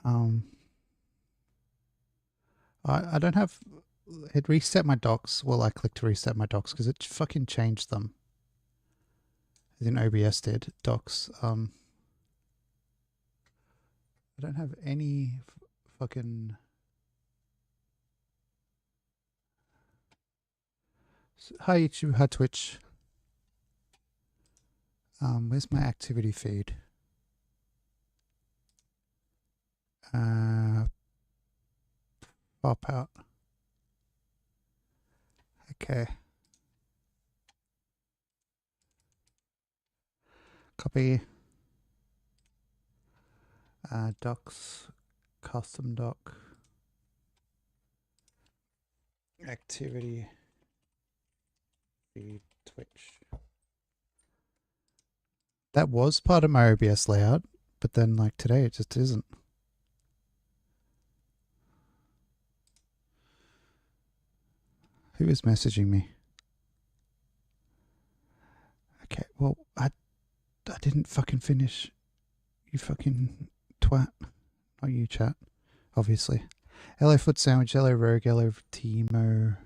Um, I don't have it reset my docs. Well, I clicked to reset my docs because it fucking changed them. As in OBS did docs. I don't have any fucking. Hi YouTube, hi Twitch. Where's my activity feed? Pop out. Okay. Copy. Docs, custom doc, activity feed Twitch. That was part of my OBS layout, but then like today it just isn't. Who is messaging me? Okay, well, I didn't fucking finish. You fucking twat. Not you, chat. Obviously. Hello, Foot Sandwich. Hello, Rogue. Hello, Timo.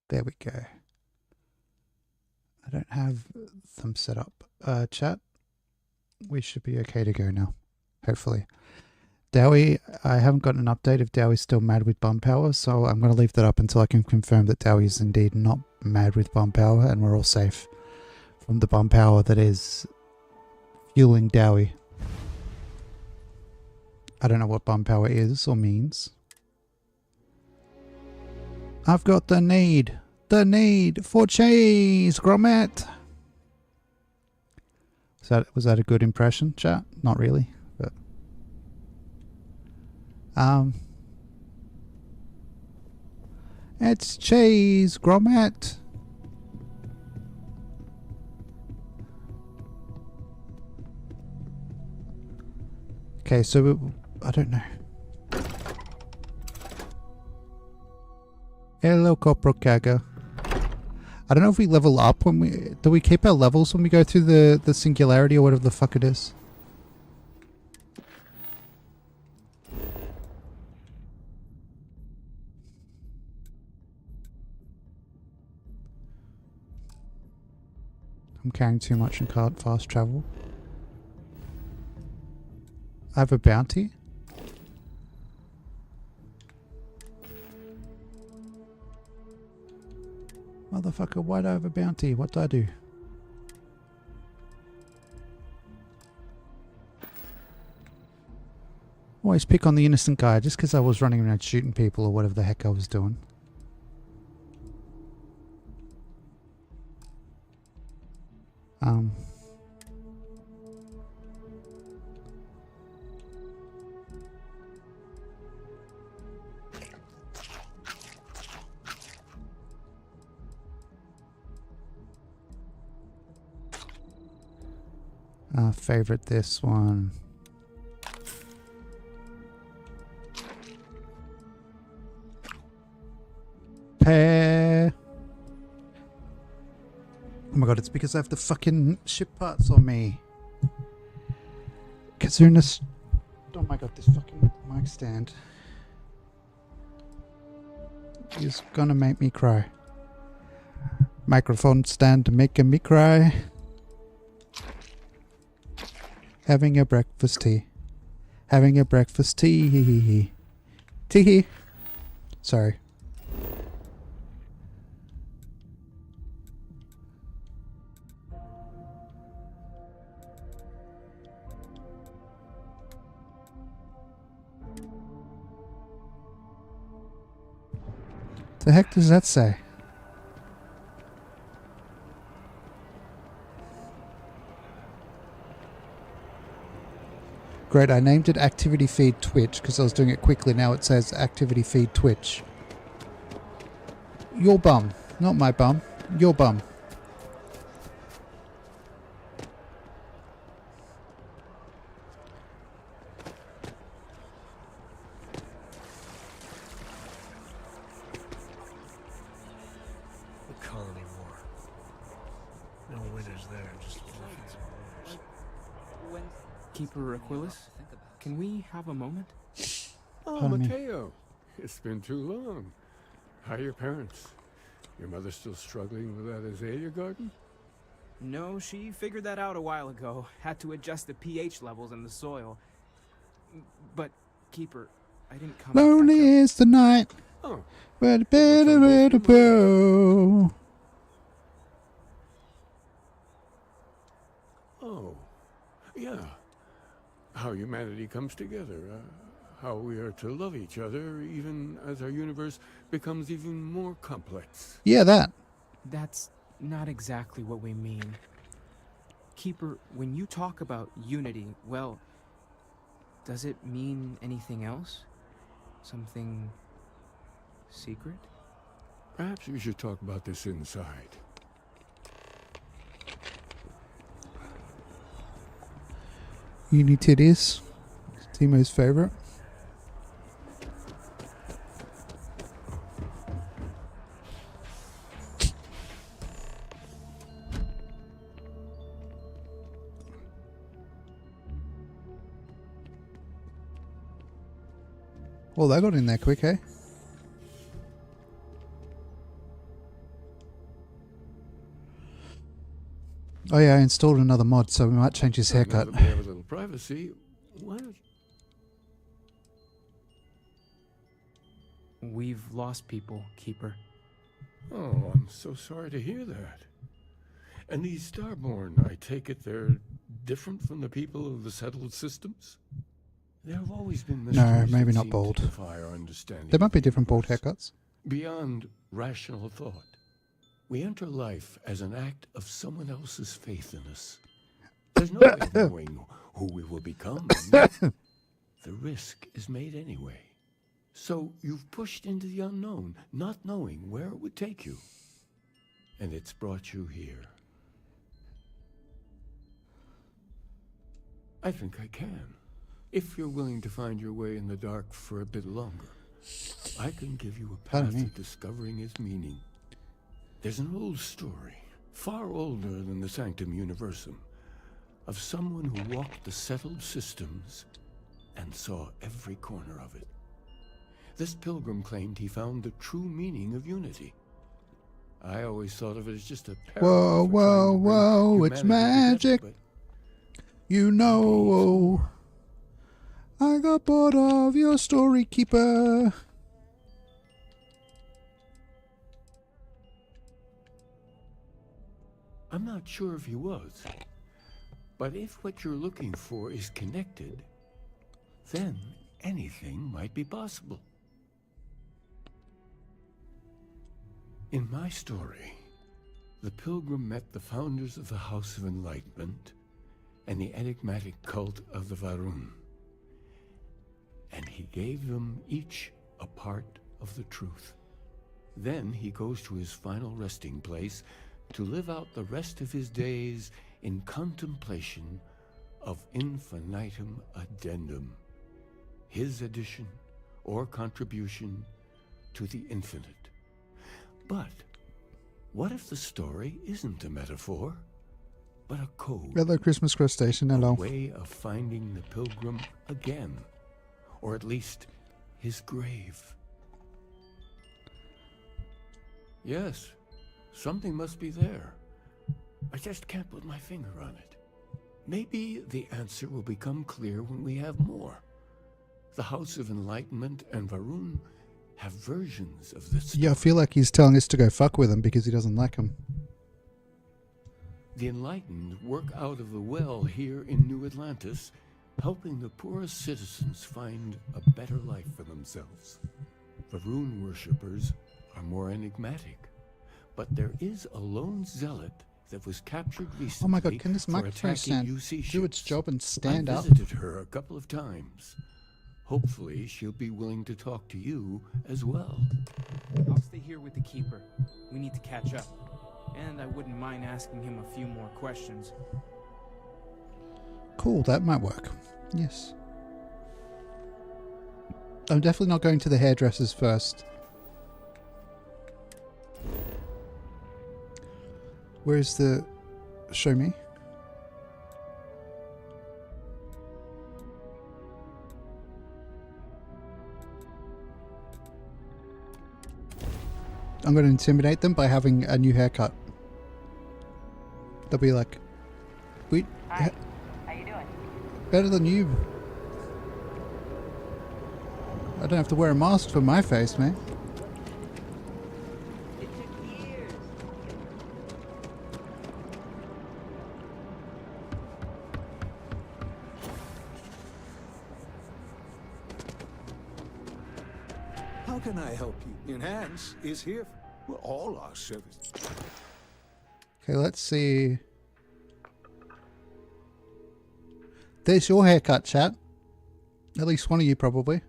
There we go. I don't have them set up. Chat, we should be okay to go now. Hopefully. Dowie, I haven't gotten an update if Dowie's still mad with bum power, so I'm going to leave that up until I can confirm that Dowie is indeed not mad with bum power and we're all safe from the bum power that is fueling Dowie. I don't know what bum power is or means. I've got the need for cheese, Grommet. Was that a good impression, chat? Not really, but it's cheese, Grommet. Okay, so I don't know. Hello, Corporal Kaga. I don't know if we level up when we... Do we keep our levels when we go through the singularity or whatever the fuck it is? I'm carrying too much and can't fast travel. I have a bounty? Motherfucker, why do I have a bounty? What do I do? Always pick on the innocent guy just because I was running around shooting people or whatever the heck I was doing. Favorite this one. Pair. Oh my god, it's because I have the fucking ship parts on me. Because they're in a... Oh my god, this fucking mic stand is gonna make me cry. Microphone stand making me cry. Having a breakfast tea. Having a breakfast tea. Tee. Sorry. The heck does that say? Great, I named it Activity Feed Twitch because I was doing it quickly. Now it says Activity Feed Twitch. Your bum. Not my bum. Your bum. Colony War. No winners there, just losers. Keeper Aquilus, can we have a moment? Oh, Pardon me. Mateo. It's been too long. How are your parents? Your mother still struggling with that azalea garden? No, she figured that out a while ago. Had to adjust the pH levels in the soil. But, Keeper, I didn't come to Lonely catch up. is the night, Oh, but what's better on both your go. oh, yeah. How humanity comes together. How we are to love each other even as our universe becomes even more complex. Yeah, that. That's not exactly what we mean. Keeper, when you talk about unity, well, does it mean anything else? Something secret? Perhaps we should talk about this inside. Uni titties. Timo's favorite. Well, they got in there quick, eh? Oh yeah, I installed another mod, so we might change his Now haircut. that we have a little privacy, why don't We've lost people, Keeper. Oh, I'm so sorry to hear that. And these Starborn, I take it they're different from the people of the settled systems? There have always been mysteries maybe that not seem bald. to defy our understanding. There might of be the different bald universe. haircuts. Beyond rational thought, we enter life as an act of someone else's faith in us. There's no way of knowing who we will become. The risk is made anyway. So you've pushed into the unknown, not knowing where it would take you. And it's brought you here. I think I can. If you're willing to find your way in the dark for a bit longer, I can give you a Pardon path me. to discovering its meaning. There's an old story, far older than the Sanctum Universum, of someone who walked the settled systems and saw every corner of it. This pilgrim claimed he found the true meaning of unity. I always thought of it as just a Whoa, parallel for trying to bring whoa, it's humanity together, magic. but You know, I got bored of your story, Keeper. I'm not sure if he was. But if what you're looking for is connected, then anything might be possible. In my story, the pilgrim met the founders of the House of Enlightenment and the enigmatic cult of the Varun. And he gave them each a part of the truth. Then he goes to his final resting place to live out the rest of his days in contemplation of infinitum addendum, his addition or contribution to the infinite. But what if the story isn't a metaphor, but a code? Hello, Christmas crustacean. Hello. A way of finding the pilgrim again, or at least his grave. Yes, something must be there. I just can't put my finger on it. Maybe the answer will become clear when we have more. The House of Enlightenment and Varun have versions of this story. Yeah, I feel like he's telling us to go fuck with him because he doesn't like him. The enlightened work out of the well here in New Atlantis, helping the poorest citizens find a better life for themselves. Varun worshippers are more enigmatic, but there is a lone zealot that was captured recently. Oh my god, can this for microphone attacking stand UC do its ships. job and stand I up? visited her a couple of times. Hopefully, she'll be willing to talk to you as well. I'll stay here with the Keeper. We need to catch up. And I wouldn't mind asking him a few more questions. Cool, that might work. Yes. I'm definitely not going to the hairdressers first. Where's the... Show me. I'm going to intimidate them by having a new haircut. They'll be like, "We Hi. How you doing? better than you. I don't have to wear a mask for my face, man." It took years. How can I help you? Enhance is here for all our service. Okay, let's see. There's your haircut, chat. At least one of you, probably.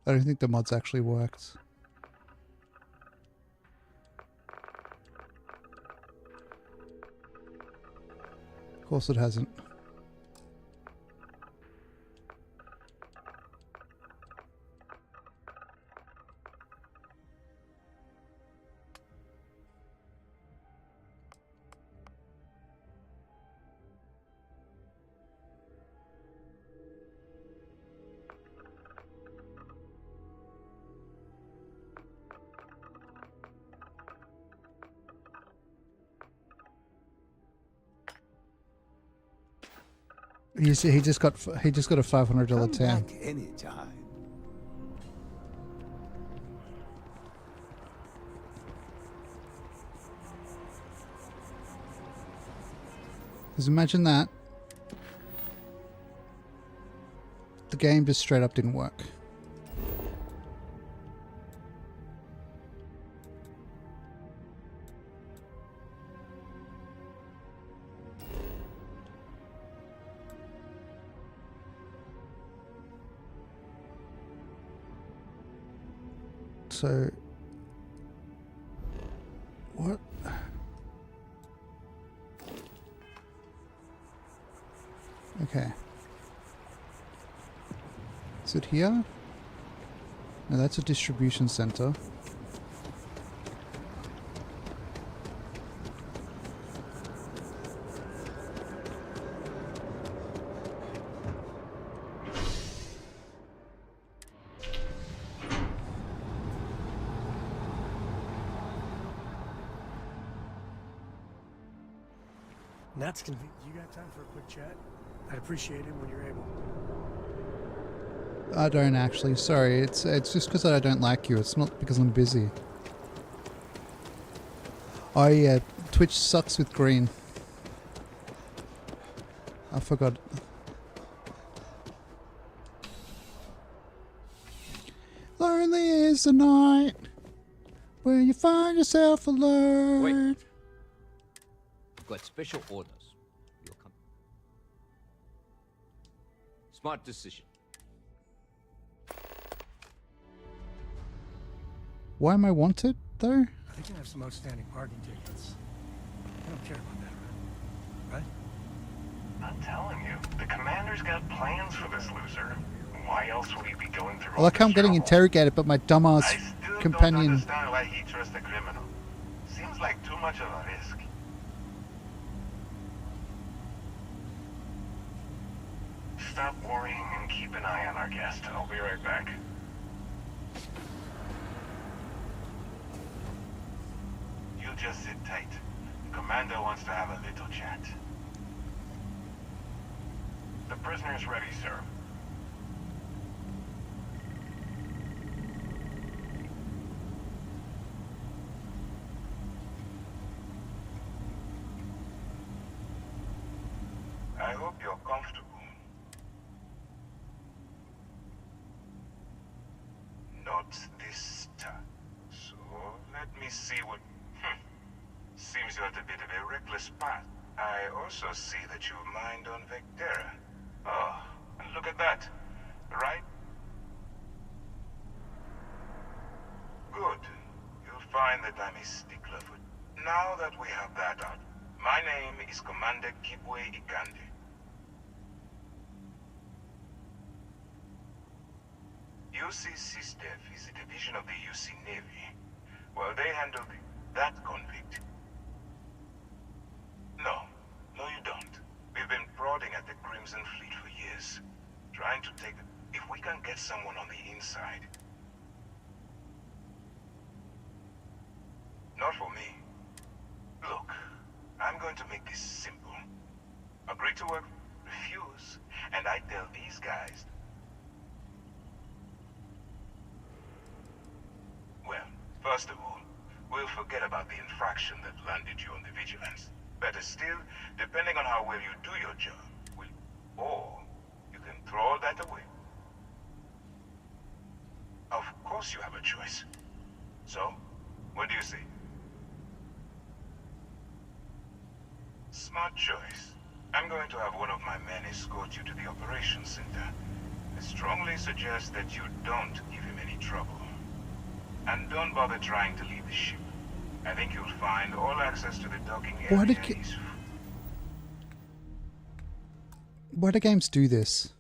I don't think the mods actually worked. Of course it hasn't. He just got a $500 Come tan. back anytime. Just imagine that. The game just straight up didn't work. So, what? Okay. Is it here? No, that's a distribution center. That's convenient. You got time for a quick chat? I'd appreciate it when you're able. I don't actually. Sorry, it's just because I don't like you. It's not because I'm busy. Oh yeah, Twitch sucks with green. I forgot. Lonely is the night when you find yourself alone. Wait. Got special orders. You'll come. Smart decision. Why am I wanted though? I think I have some outstanding parking tickets. I don't care about that, right? I'm telling you, the commander's got plans for this loser. Why else would he be going through I all like how I'm this getting trouble? interrogated, but my dumbass I still companion. don't understand why he trusts a criminal. Seems like too much of a risk. Stop worrying and keep an eye on our guest. I'll be right back. You just sit tight. Commander wants to have a little chat. The prisoner's ready, sir. I hope you're comfortable. Not this time. So, let me see what... Seems you're at a bit of a reckless path. I also see that you mined on Vectera. Oh, and look at that. Right? Good. You'll find that I'm a stickler for... Now that we have that out, my name is Commander Kibwe Ikande. UCC staff is a division of the UC Navy. Well, they handle that convict. No, you don't. We've been prodding at the Crimson Fleet for years, trying to take it. If we can get someone on the inside. Not for me. Look, I'm going to make this simple. Agree to work, refuse, and I tell these guys. Well, first of all, we'll forget about the infraction that landed you on the vigilance. Better still, depending on how well you do your job, or you can throw all that away. Of course you have a choice. So, what do you say? Smart choice. I'm going to have one of my men escort you to the operations center. I strongly suggest that you don't give him any trouble. And don't bother trying to leave the ship. I think you'll find all access to the docking area is... Why do games do this?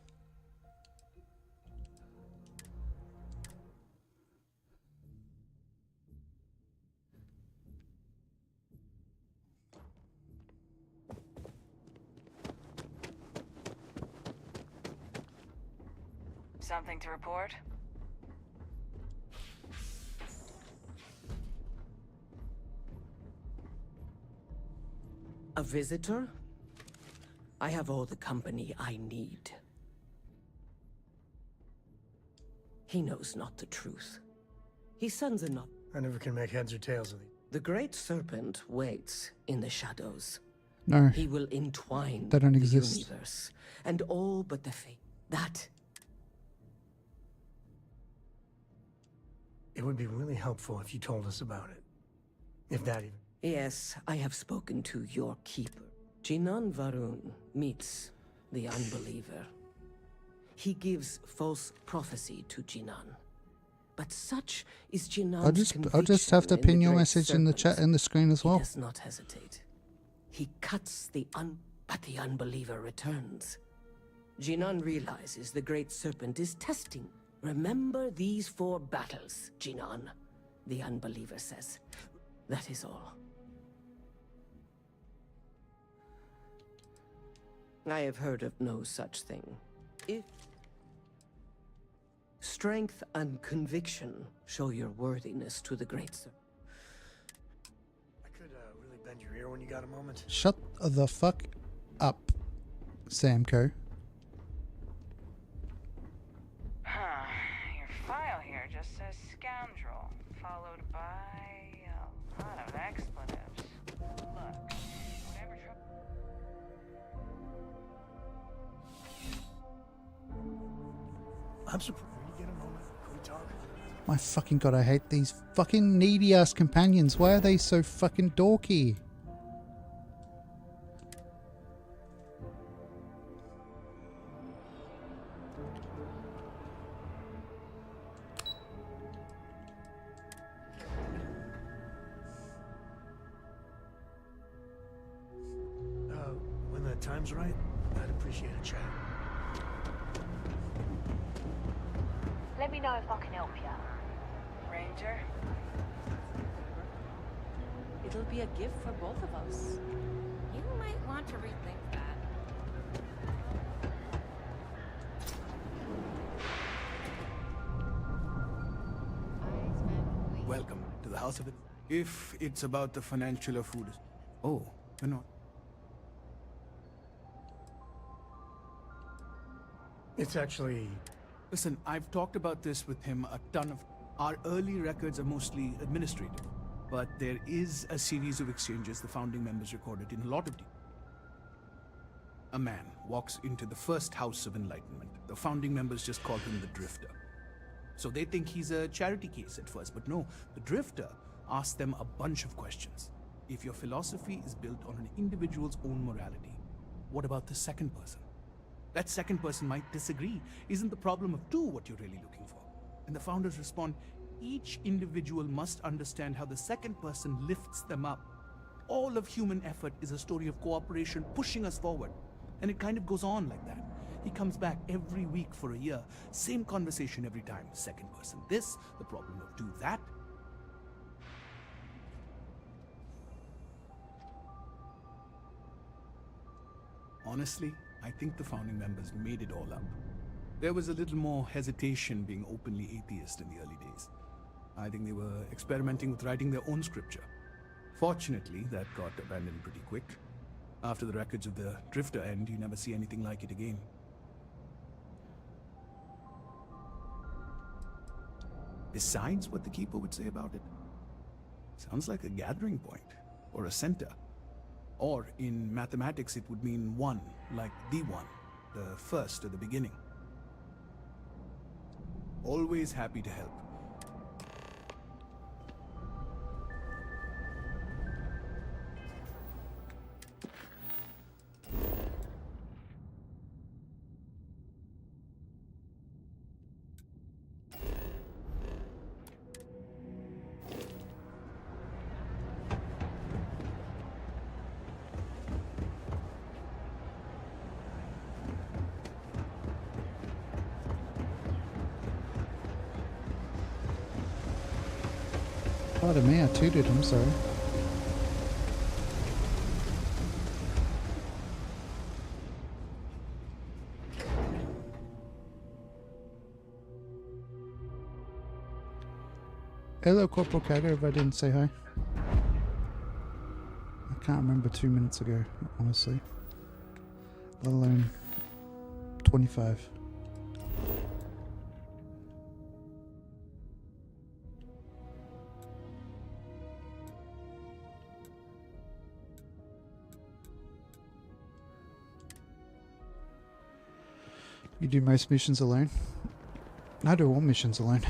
Something to report? A visitor? I have all the company I need. He knows not the truth. He sends a not. I never can make heads or tails of these. The great serpent waits in the shadows. No, He will entwine they don't the exist. universe and all but the fate. That It would be really helpful if you told us about it. If that even... Yes, I have spoken to your keeper. Jinan Varun meets the unbeliever. He gives false prophecy to Jinan. But such is Jinan's I'll just have to conviction pin in your the great message in the chat serpent. in the screen as He well. does not hesitate. He cuts but the unbeliever returns. Jinan realizes the great serpent is testing. Remember these 4 battles, Jinan, the unbeliever says. That is all. I have heard of no such thing. If strength and conviction show your worthiness to the great serpent. I could really bend your ear when you got a moment. Shut the fuck up, Samco. Huh. Your file here just says scoundrel, followed by a lot of expletives. Look, whatever trouble... I'm surprised. When you get a moment, can we talk? My fucking god, I hate these fucking needy ass companions. Why are they so fucking dorky? When the time's right, I'd appreciate a chat. Let me know if I can help you. Ranger? It'll be a gift for both of us. You might want to rethink that. Welcome to the House of it. If it's about the financial or food... Oh, you're not. It's actually... Listen, I've talked about this with him a ton of... Our early records are mostly administrative, but there is a series of exchanges the founding members recorded in a lot of detail. A man walks into the first House of Enlightenment. The founding members just call him the Drifter. So they think he's a charity case at first, but no, the Drifter asks them a bunch of questions. If your philosophy is built on an individual's own morality, what about the second person? That second person might disagree. Isn't the problem of 2 what you're really looking for? And the founders respond, each individual must understand how the second person lifts them up. All of human effort is a story of cooperation pushing us forward. And it kind of goes on like that. He comes back every week for a year. Same conversation every time. Second person this, the problem of do that. Honestly, I think the founding members made it all up. There was a little more hesitation being openly atheist in the early days. I think they were experimenting with writing their own scripture. Fortunately, that got abandoned pretty quick. After the records of the Drifter end, you never see anything like it again. Besides what the Keeper would say about it, sounds like a gathering point, or a center. Or, in mathematics, it would mean one, like the one, the first or the beginning. Always happy to help. Pardon me, I tooted, I'm sorry. Hello, Corporal Kagger, if I didn't say hi. I can't remember 2 minutes ago, honestly. Let alone 25. You do most missions alone? I do all missions alone.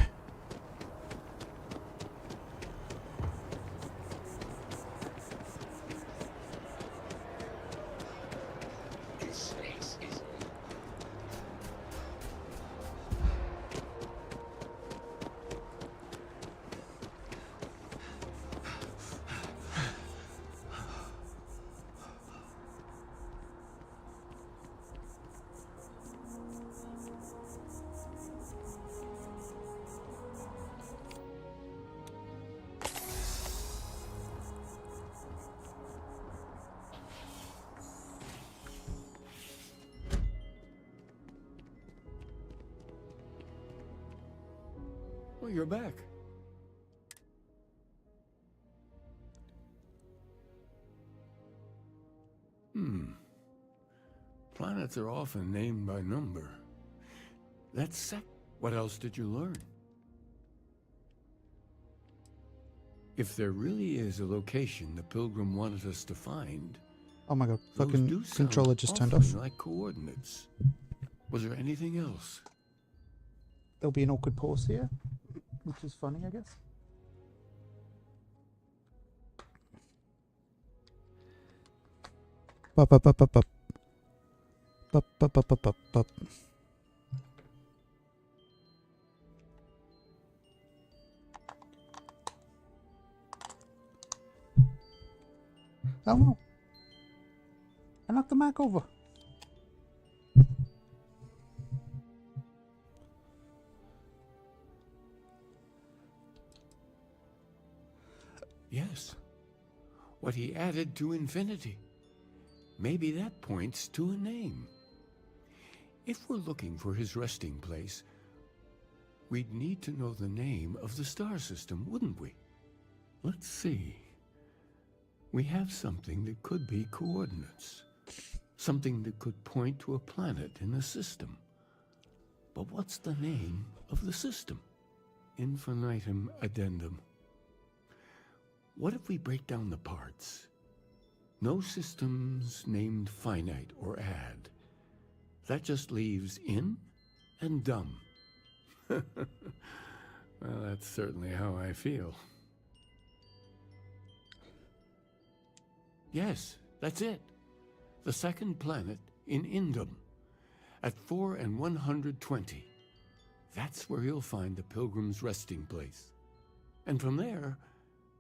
Oh, you're back. Planets are often named by number. That's sec. What else did you learn? If there really is a location the Pilgrim wanted us to find, Oh my god, those fucking do sound controller just turned off. awfully like coordinates. Was there anything else? There'll be an awkward pause here, which is funny, I guess. Bup, bup, bup, bup, bup. Bup, bup, bup, bup, bup, bup. Oh no. I knocked the Mac over. Yes. What he added to infinity. Maybe that points to a name. If we're looking for his resting place, we'd need to know the name of the star system, wouldn't we? Let's see. We have something that could be coordinates. Something that could point to a planet in the system. But what's the name of the system? Infinitum addendum. What if we break down the parts? No systems named finite or add. That just leaves in and dumb. Well, that's certainly how I feel. Yes, that's it. The second planet in Indum, at 4 and 120. That's where you'll find the Pilgrim's resting place. And from there,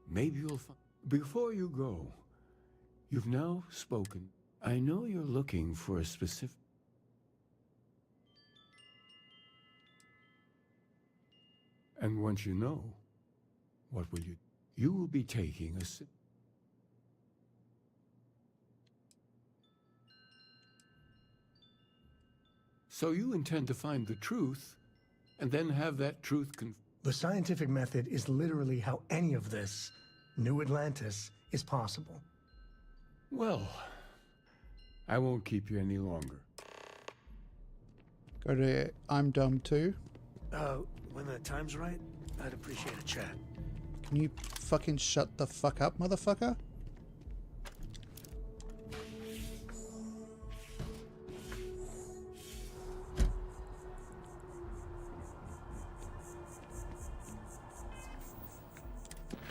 maybe you'll find... Before you go, you've now spoken. I know you're looking for a specific... And once you know, what will you? You will be taking a sip. So you intend to find the truth, and then have that truth The scientific method is literally how any of this, New Atlantis, is possible. Well, I won't keep you any longer. Go to I'm dumb too. When the time's right, I'd appreciate a chat. Can you fucking shut the fuck up, motherfucker?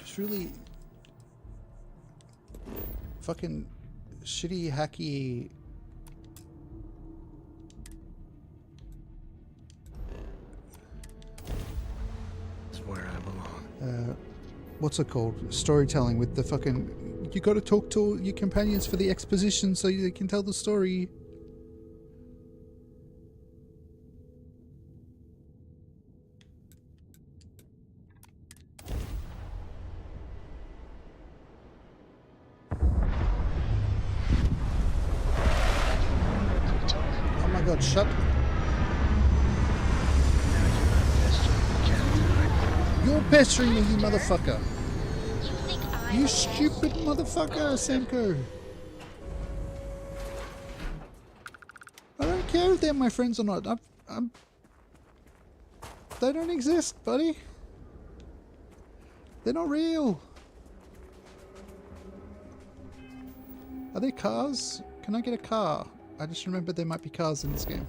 Just really fucking shitty, hacky. It's where I belong. What's it called? Storytelling with the fucking. You got to talk to your companions for the exposition so they can tell the story. Oh my god, shut. You're pestering me, you motherfucker. You stupid motherfucker, Senko. I don't care if they're my friends or not. They don't exist, buddy. They're not real. Are there cars? Can I get a car? I just remember there might be cars in this game.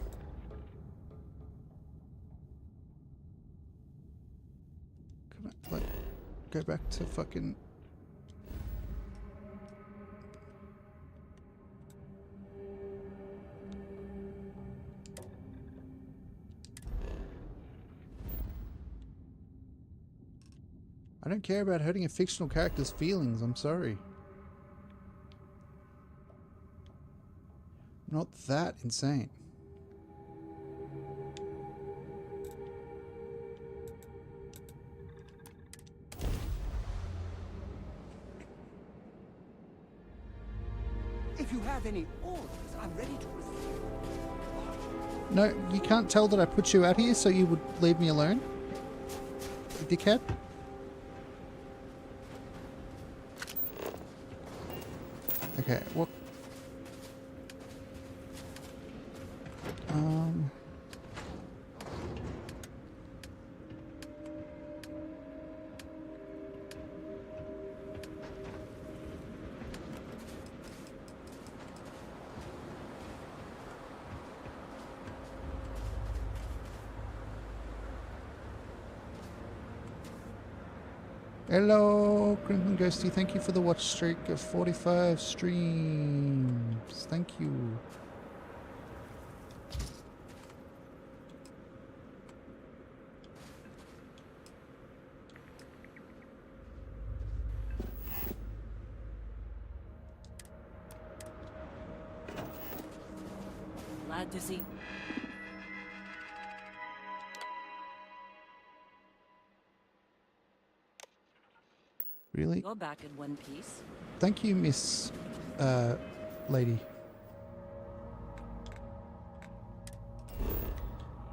Can I, like, go back to fucking... I don't care about hurting a fictional character's feelings, I'm sorry. Not that insane. If you have any orders, I'm ready to receive. No, you can't tell that I put you out here so you would leave me alone? Dickhead? Okay, what? Hello, Crimson Ghosty. Thank you for the watch streak of 45 streams. Thank you. Glad to see. Really? You're back in one piece. Thank you, Miss Lady.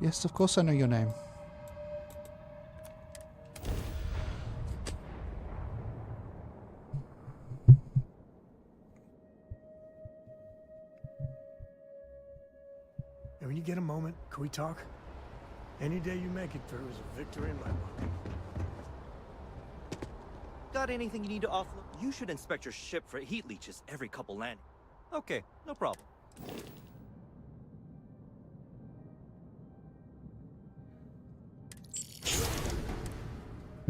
Yes, of course I know your name. And when you get a moment, can we talk? Any day you make it through is a victory in my book. Got anything you need to offload? You should inspect your ship for heat leeches every couple landings. Okay, no problem.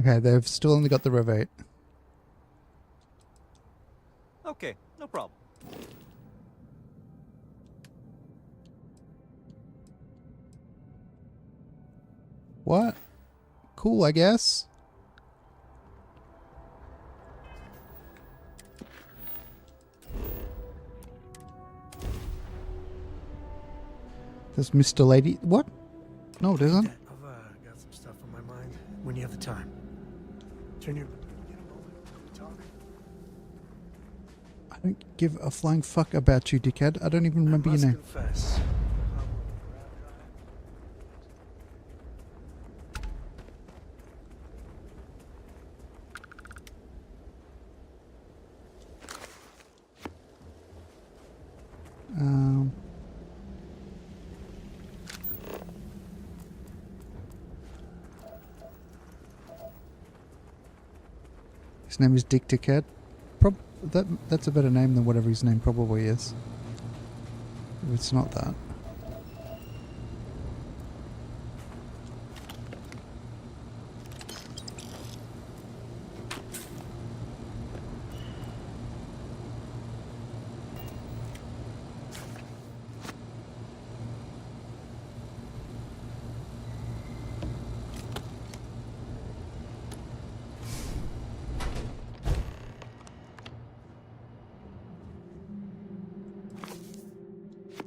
Okay, they've still only got the Rev 8. Okay, no problem. What? Cool, I guess. There's Mr. Lady. What? No, it isn't. I've got some stuff on my mind. When you have the time. Turn your... Get a moment to talk. I don't give a flying fuck about you, dickhead. I don't even remember your name. Confess. His name is Dick Dickhead. That's a better name than whatever his name probably is. If it's not that.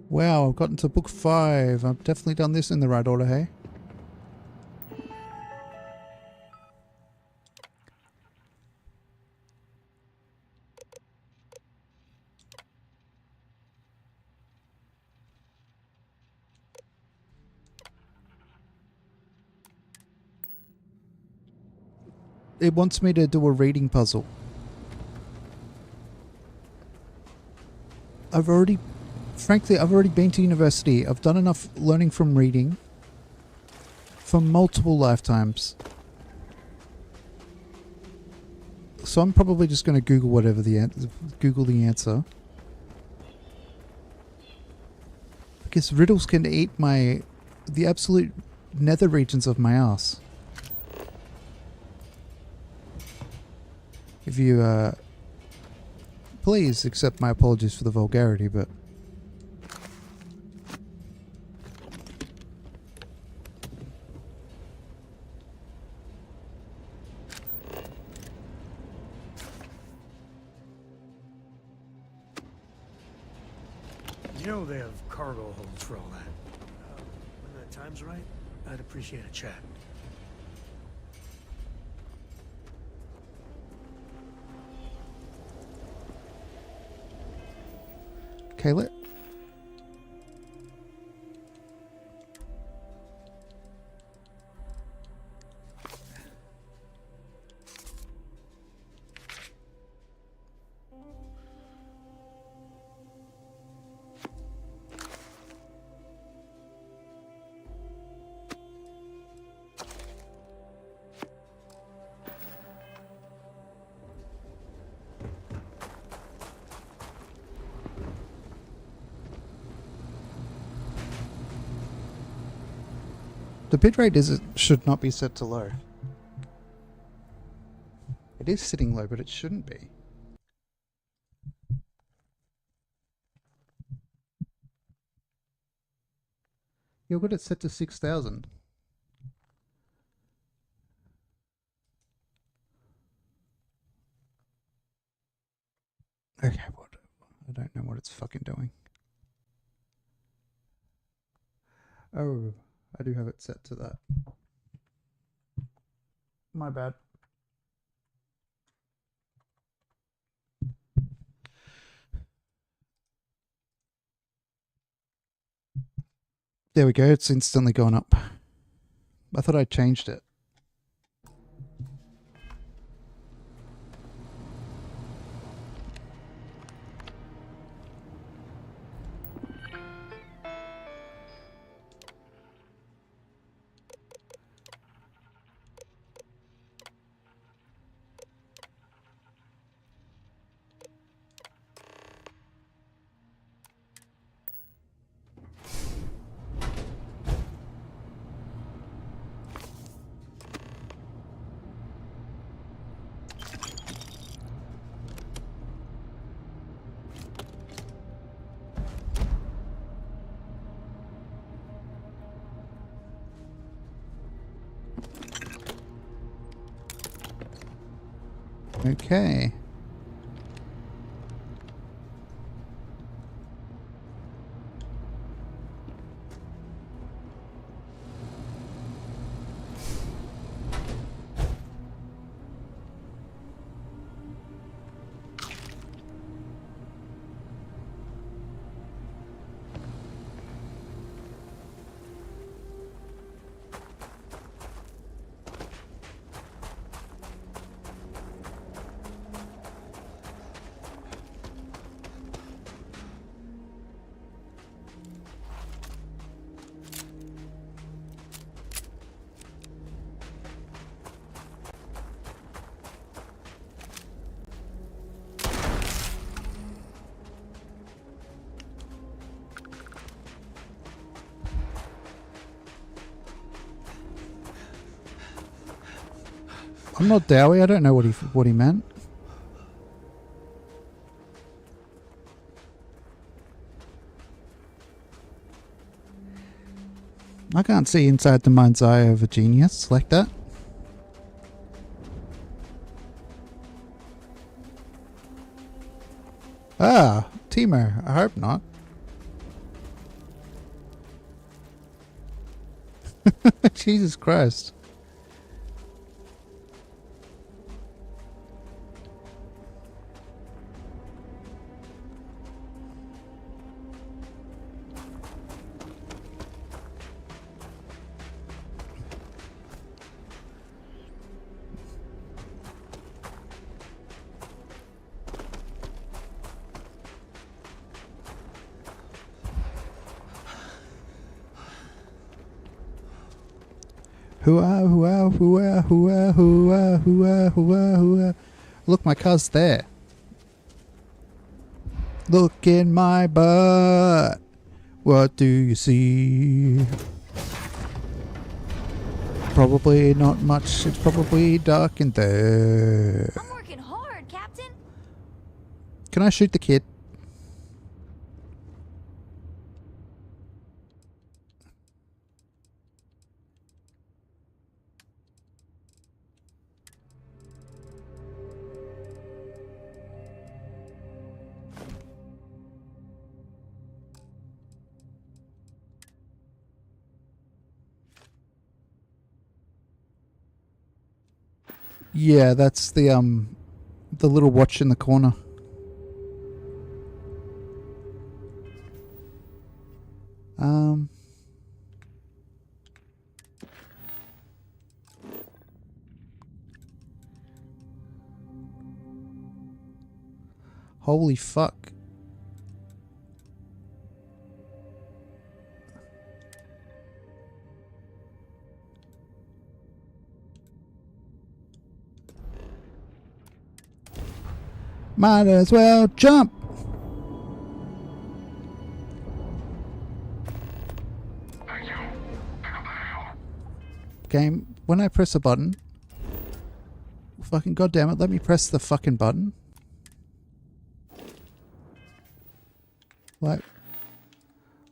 Wow, I've gotten to book 5. I've definitely done this in the right order, hey? It wants me to do a reading puzzle. Frankly, I've already been to university. I've done enough learning from reading for multiple lifetimes. So I'm probably just going to Google whatever Google the answer. Because riddles can eat the absolute nether regions of my ass. If you, please accept my apologies for the vulgarity, but... You know they have cargo holds for all that. When the time's right, I'd appreciate a chat. Okay, the bitrate should not be set to low. It is sitting low, but it shouldn't be. You've got it set to 6,000. Okay, what? I don't know what it's fucking doing. Oh, I do have it set to that. My bad. There we go, it's instantly gone up. I thought I changed it. Okay. I'm not Dowie. I don't know what he meant. I can't see inside the mind's eye of a genius like that. Ah, Timo. I hope not. Jesus Christ. Hooah, hooah, hooah, hooah, hooah, hooah, hooah, hooah. Look, my car's there. Look in my butt. What do you see? Probably not much. It's probably dark in there. I'm working hard, Captain. Can I shoot the kid? Yeah, that's the little watch in the corner. Holy fuck. Might as well jump. Game, when I press a button, fucking goddamn it, let me press the fucking button. What?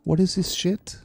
What is this shit?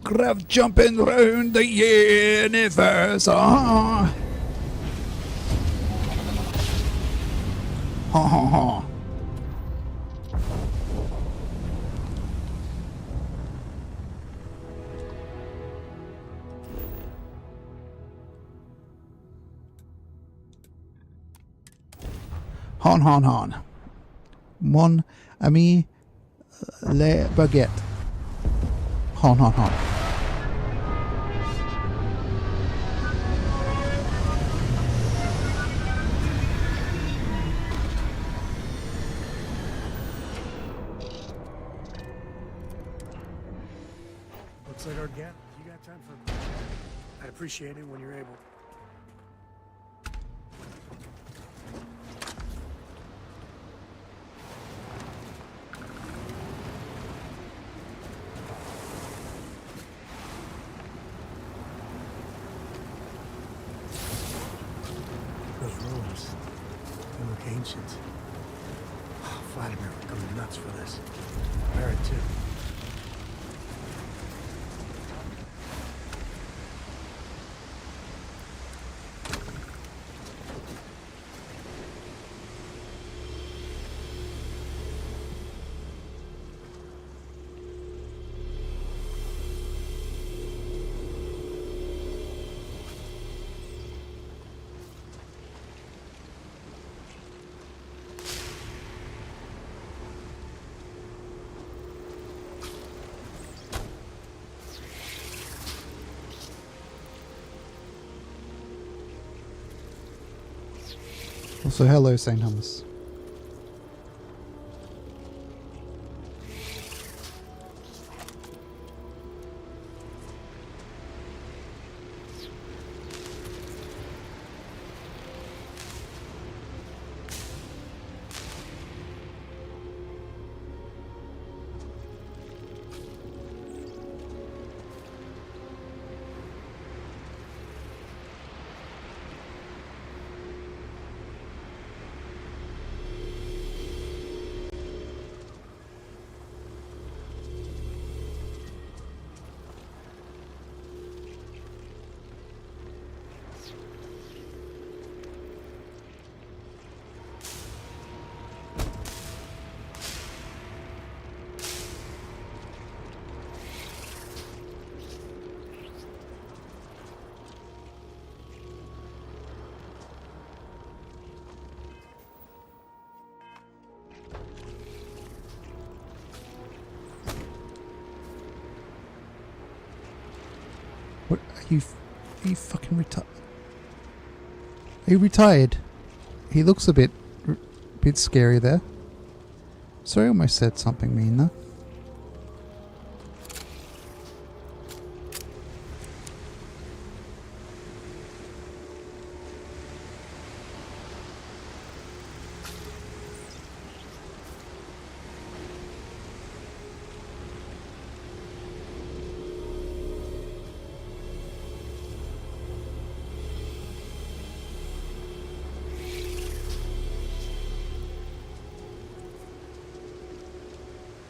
Grab jumping round the universe. Ha ha ha. Hon hon hon. Mon ami le baguette. Hon hon hon. Looks like our gap. You got time for a quick chat? I'd appreciate it when you're able. Those ruins, they look ancient. Vladimir would go nuts for this. Barrett too. Also, hello, St. Hummus. What are you? Are you fucking retired? Are you retired? He looks a bit scary there. Sorry, I almost said something mean there.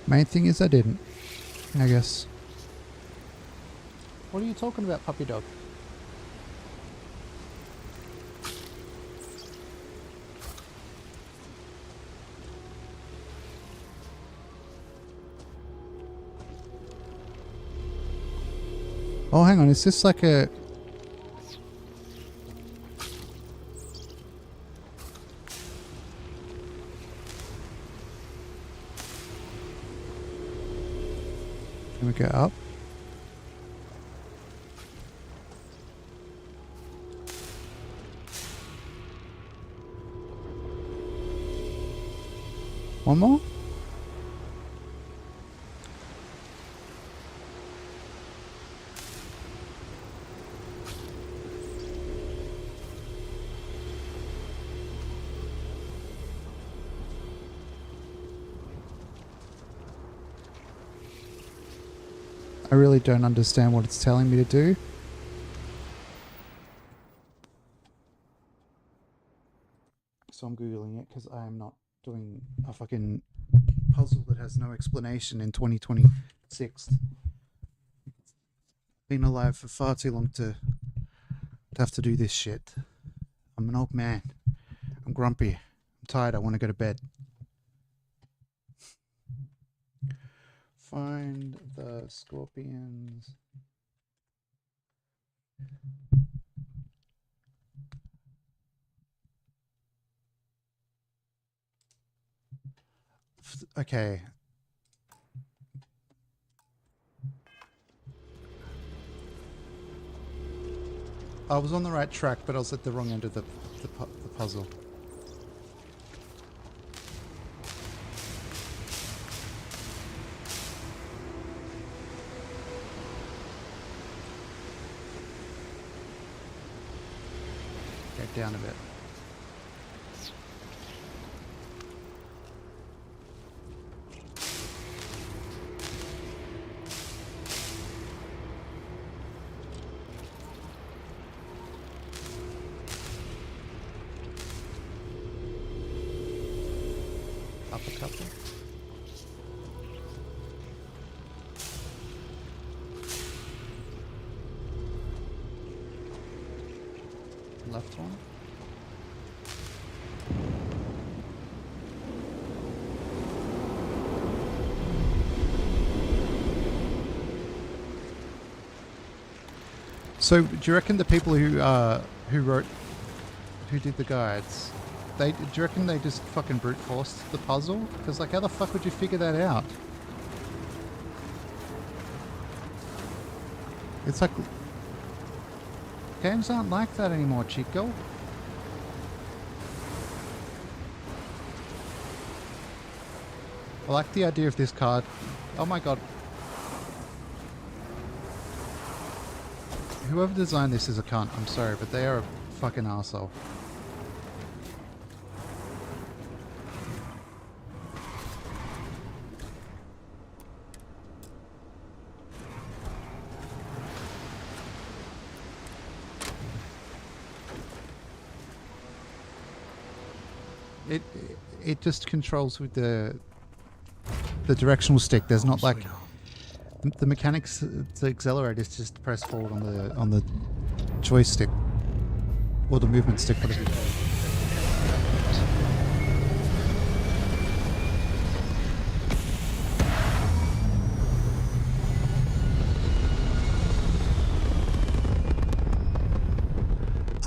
Main thing is I didn't, I guess. What are you talking about, puppy dog? Oh, hang on, is this like a... Can we go up? One more? I really don't understand what it's telling me to do. So I'm Googling it because I am not doing a fucking puzzle that has no explanation in 2026. Been alive for far too long to have to do this shit. I'm an old man. I'm grumpy. I'm tired. I want to go to bed. Find the scorpions. Okay. I was on the right track, but I was at the wrong end of the puzzle. Go down a bit. Up a couple. Left one. So, do you reckon the people who did the guides, do you reckon they just fucking brute forced the puzzle? Because like, how the fuck would you figure that out? It's like, games aren't like that anymore, Chico. I like the idea of this card. Oh my god. Whoever designed this is a cunt. I'm sorry, but they are a fucking arsehole. It just controls with the directional stick. There's not like the mechanics. The accelerator is just press forward on the joystick or the movement stick. Whatever you call it.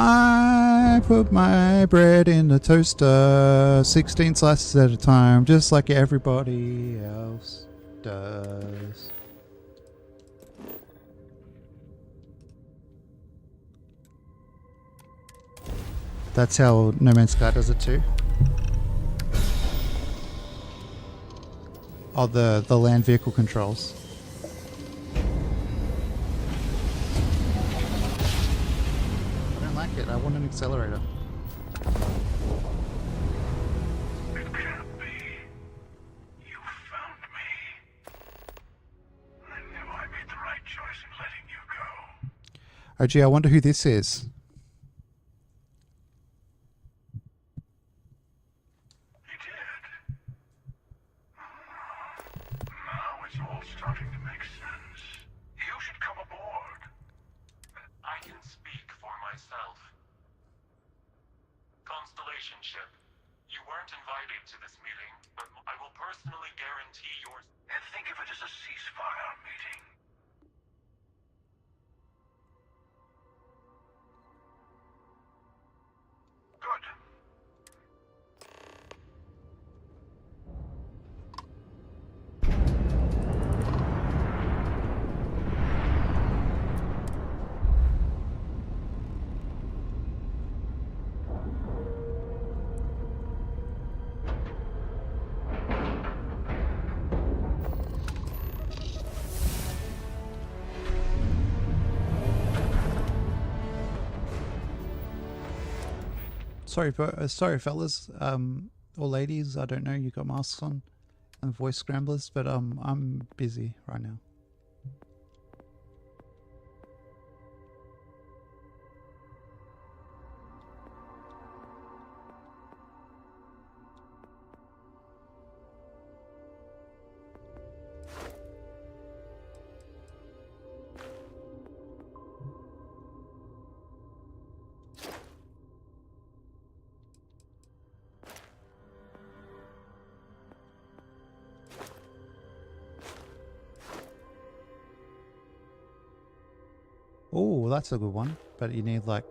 I put my bread in the toaster 16 slices at a time, just like everybody else does. That's how No Man's Sky does it too. Oh, the land vehicle controls. I want an accelerator. It can't be. You found me. I knew I made the right choice in letting you go. Oh gee, I wonder who this is. You did. Now it's all starting to make sense. You should come aboard. I can speak for myself. Constellation ship, you weren't invited to this meeting, but I will personally guarantee yours. And think of it as a ceasefire meeting. Good. Sorry, fellas, or ladies. I don't know. You got masks on and voice scramblers, but I'm busy right now. Oh, that's a good one. But you need like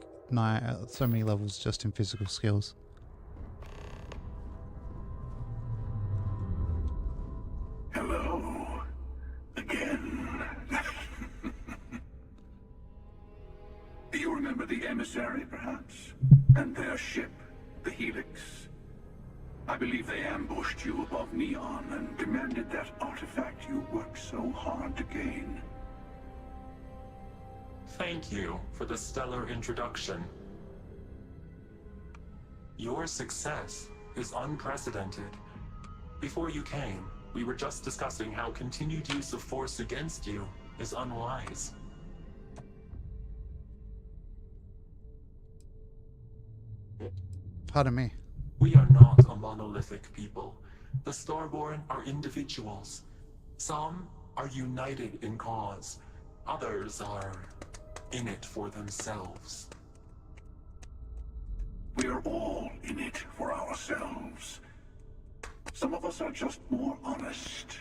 so many levels just in physical skills. Hello. Again. Do you remember the emissary, perhaps? And their ship, the Helix? I believe they ambushed you above Neon and demanded that artifact you worked so hard to gain. Thank you for the stellar introduction. Your success is unprecedented. Before you came, we were just discussing how continued use of force against you is unwise. Pardon me. We are not a monolithic people. The Starborn are individuals. Some are united in cause. Others are in it for themselves. We're all in it for ourselves. Some of us are just more honest.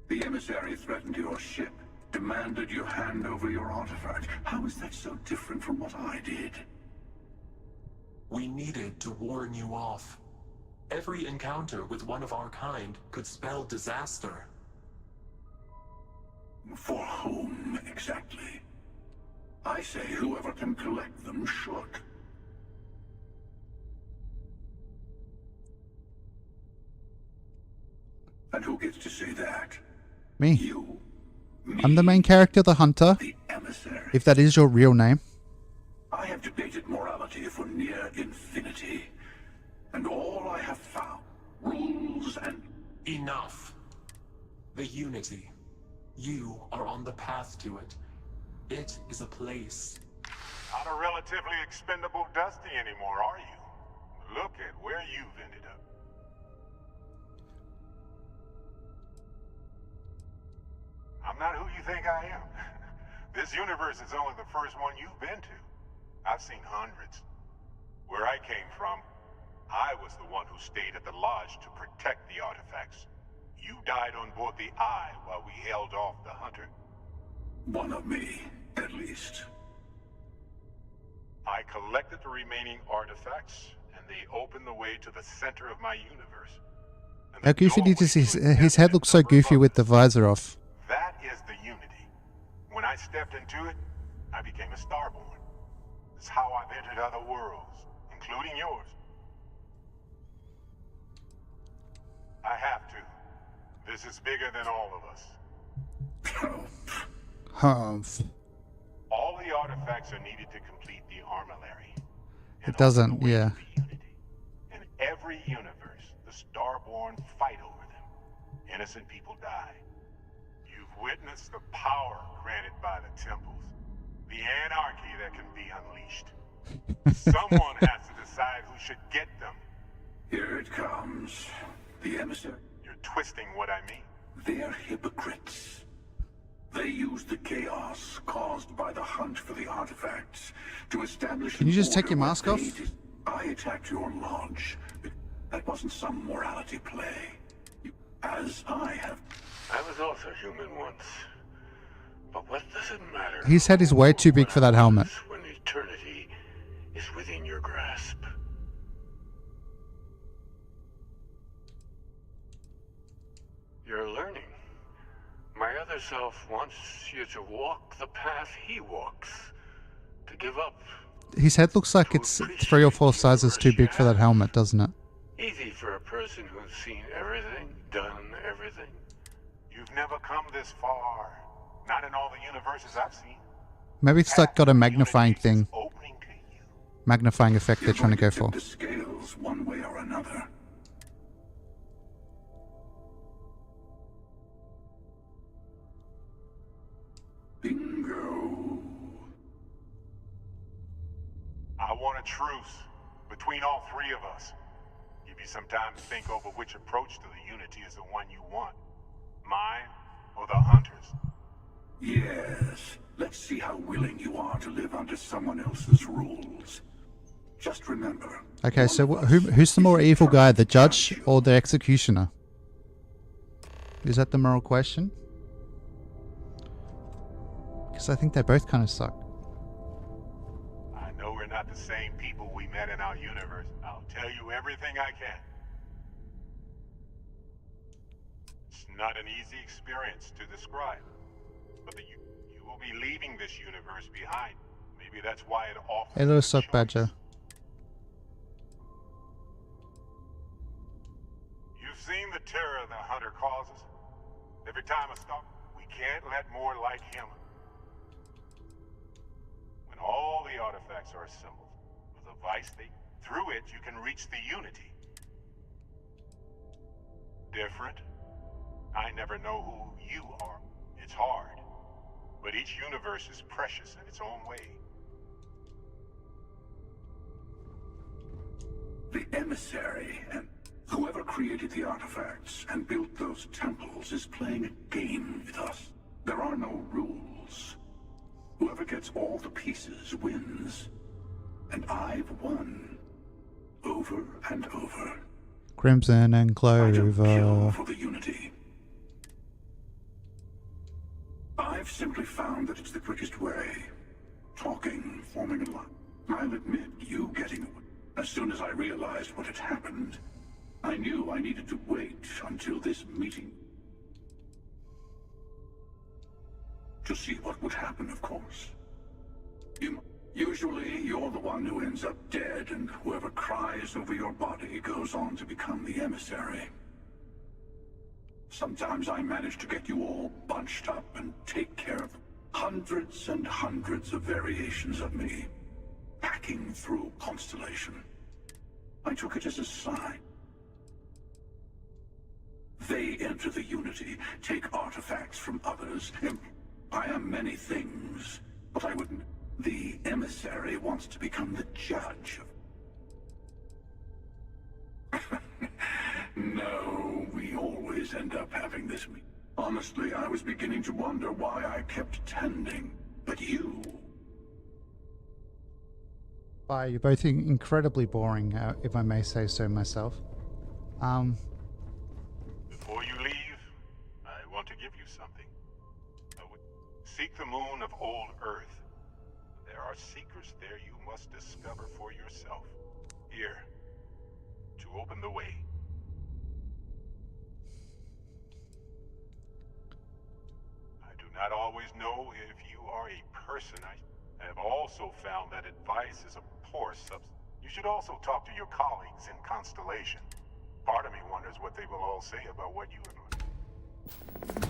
The emissary threatened your ship, demanded you hand over your artifact. How is that so different from what I did? We needed to warn you off. Every encounter with one of our kind could spell disaster. For whom, exactly? I say whoever can collect them should. And who gets to say that? Me. You. I'm the main character, the hunter. The emissary. If that is your real name. I have debated morality for near infinity. And all I have found, rules and... Enough. The Unity. You are on the path to it. It is a place. Not a relatively expendable Dusty anymore, are you? Look at where you've ended up. I'm not who you think I am. This universe is only the first one you've been to. I've seen hundreds. Where I came from, I was the one who stayed at the lodge to protect the artifacts. You died on board the Eye while we held off the Hunter. One of me, at least. I collected the remaining artifacts, and they opened the way to the center of my universe. How goofy did you see? His head looks so goofy with the visor off. That is the Unity. When I stepped into it, I became a Starborn. It's how I've entered other worlds, including yours. I have to. This is bigger than all of us. Humph. All the artifacts are needed to complete the armillary. It doesn't, yeah. In every universe, the Starborn fight over them. Innocent people die. You've witnessed the power granted by the temples. The anarchy that can be unleashed. Someone has to decide who should get them. Here it comes. The emissary. You're twisting what I mean. They're hypocrites. They use the chaos caused by the hunt for the artifacts to establish. Can you just take your mask off? I attacked your lodge. That wasn't some morality play. As I have. I was also human once. But what does it matter? His head is way too big for that helmet. When eternity is within your grasp. You're learning. My other self wants you to walk the path he walks. To give up. His head looks like it's 3 or 4 sizes too big for that helmet, doesn't it? Easy for a person who's seen everything, done everything. You've never come this far. Not in all the universes I've seen. Maybe it's like got a magnifying thing. Magnifying effect they're trying to go for. The scales one way or another. Bingo. I want a truce between all 3 of us. Give you some time to think over which approach to the Unity is the one you want. Mine or the Hunter's? Yes. Let's see how willing you are to live under someone else's rules. Just remember. Okay, so who's the more evil guy, the judge or the executioner? Is that the moral question? Because I think they both kind of suck. I know we're not the same people we met in our universe. I'll tell you everything I can. It's not an easy experience to describe, but you will be leaving this universe behind. Maybe that's why it offers. Hey, little suck badger. You've seen the terror the Hunter causes. Every time a stalk, we can't let more like him. When all the artifacts are assembled with a vice stake, through it you can reach the Unity. Different. I never know who you are. It's hard. But each universe is precious in its own way. The emissary and whoever created the artifacts and built those temples is playing a game with us. There are no rules. Whoever gets all the pieces wins. And I've won. Over and over. Crimson and I don't kill Clover. for the Unity. I've simply found that it's the quickest way. Talking, forming a line. I'll admit, you getting away. As soon as I realized what had happened, I knew I needed to wait until this meeting. To see what would happen, of course. Usually, you're the one who ends up dead, and whoever cries over your body goes on to become the emissary. Sometimes I manage to get you all bunched up and take care of hundreds and hundreds of variations of me, hacking through Constellation. I took it as a sign. They enter the Unity, take artifacts from others, and I am many things, but I wouldn't. The emissary wants to become the judge. No, we always end up having this. Honestly, I was beginning to wonder why I kept tending, but you... Bye, you're both incredibly boring, if I may say so myself. Before you leave, I want to give you something. Seek the moon of old Earth. There are secrets there you must discover for yourself. Here, to open the way. I do not always know if you are a person. I have also found that advice is a poor substitute. You should also talk to your colleagues in Constellation. Part of me wonders what they will all say about what you have learned.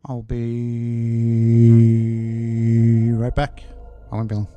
I'll be right back. I won't be long.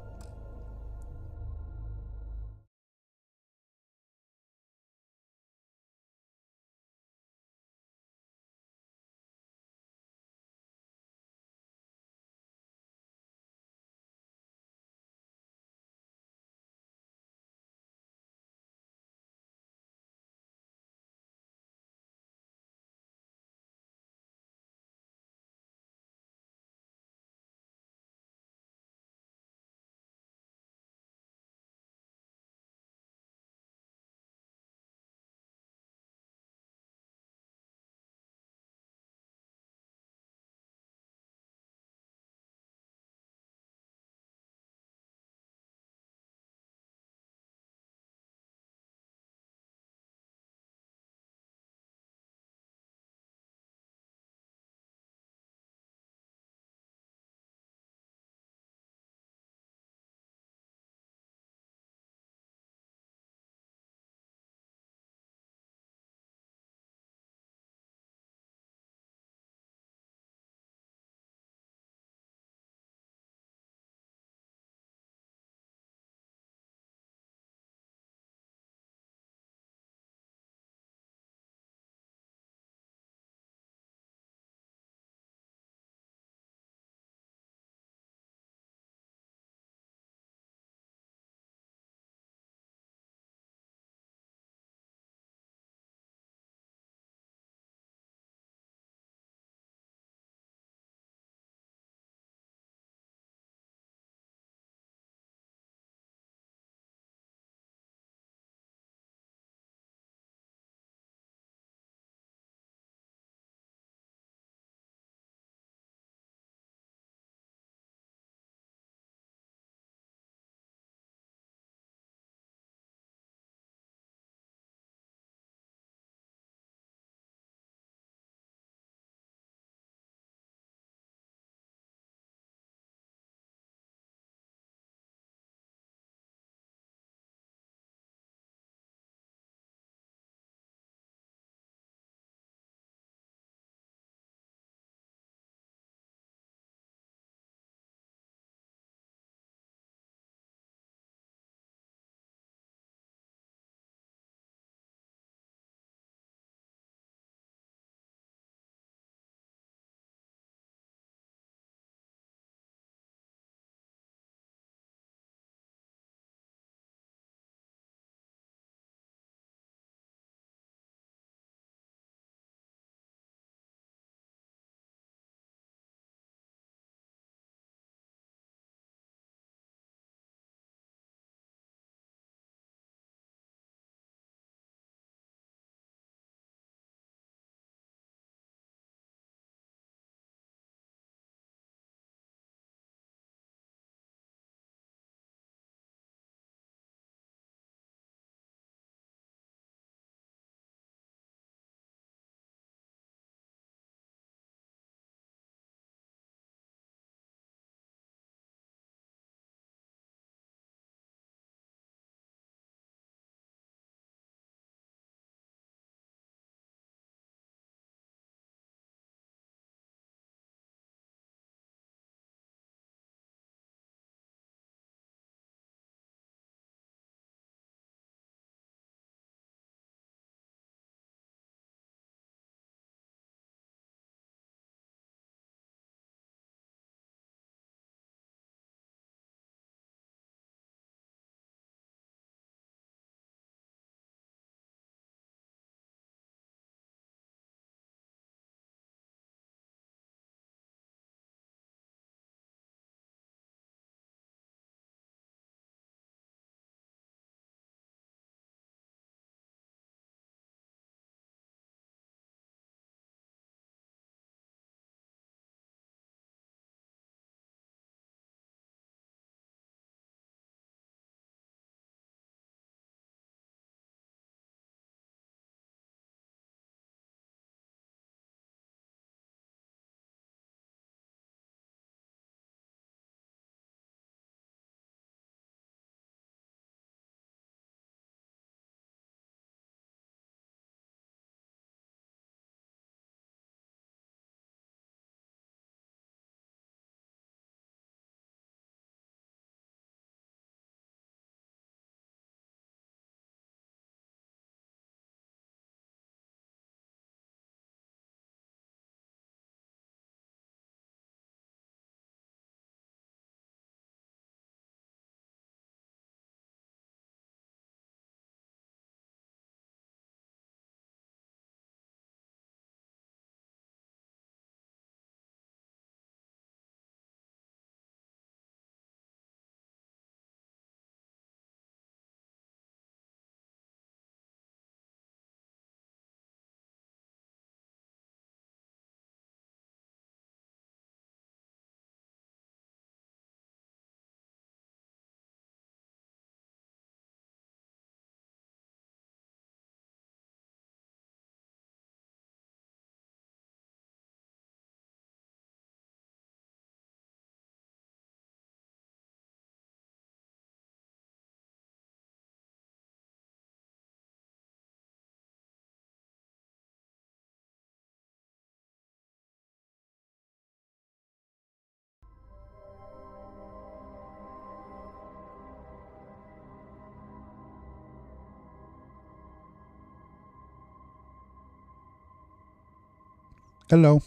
Hello.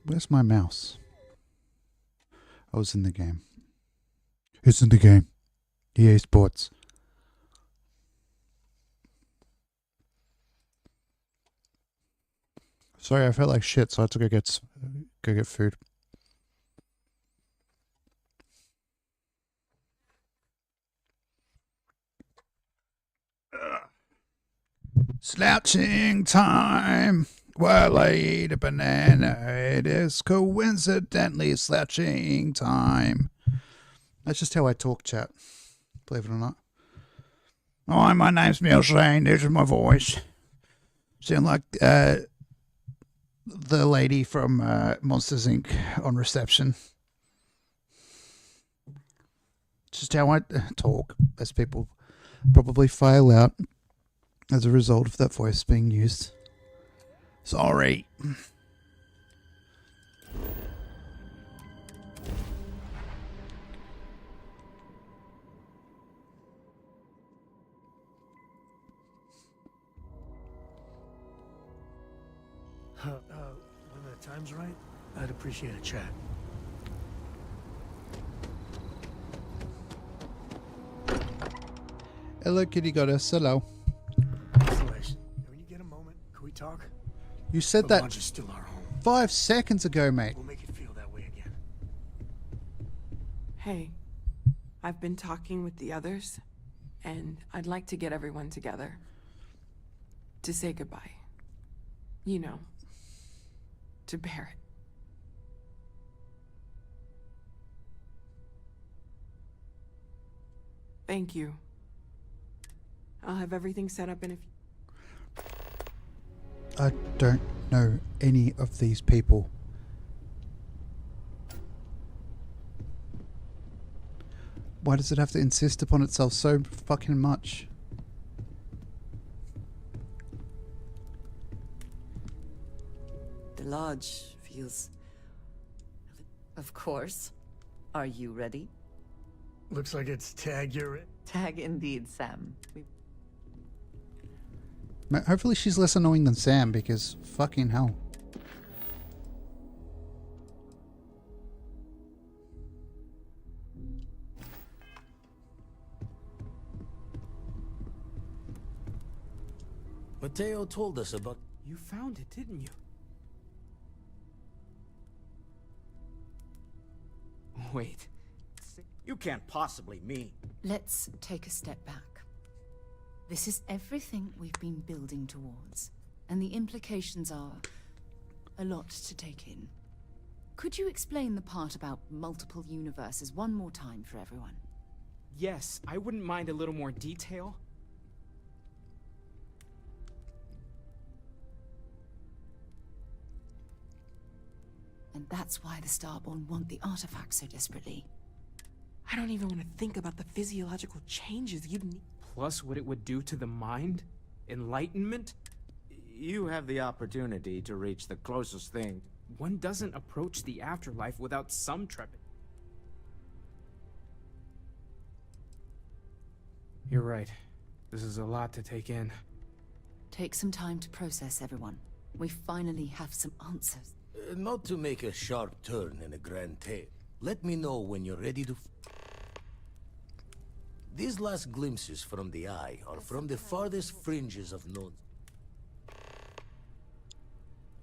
Where's my mouse? I was in the game. Who's in the game? EA Sports. Sorry, I felt like shit, so I had to go get food. Slouching time while I eat a banana. It is coincidentally slouching time. That's just how I talk, chat. Believe it or not. Hi, my name's Milshane. This is my voice. Sound like the lady from Monsters Inc. on reception. Just how I talk, as people probably fail out as a result of that voice being used. Sorry. When the time's right, I'd appreciate a chat. Hello, kitty goddess. Hello. When you get a moment, can we talk? You said The that lodge is still our home. 5 seconds ago, mate. We'll make it feel that way again. Hey, I've been talking with the others, and I'd like to get everyone together. To say goodbye. You know, to Barrett. Thank you. I'll have everything set up in a few. I don't know any of these people. Why does it have to insist upon itself so fucking much? The lodge feels... Of course. Are you ready? Looks like it's tag you're it. Tag indeed, Sam. Hopefully she's less annoying than Sam, because fucking hell. Mateo told us about... You found it, didn't you? Wait. You can't possibly mean... Let's take a step back. This is everything we've been building towards, and the implications are a lot to take in. Could you explain the part about multiple universes one more time for everyone? Yes, I wouldn't mind a little more detail. And that's why the Starborn want the artifact so desperately. I don't even want to think about the physiological changes you'd need. Plus what it would do to the mind? Enlightenment? You have the opportunity to reach the closest thing. One doesn't approach the afterlife without some trepidation. You're right. This is a lot to take in. Take some time to process, everyone. We finally have some answers. Not to make a sharp turn in a grand tale. Let me know when you're ready to... These last glimpses from the eye are from the farthest fringes of known.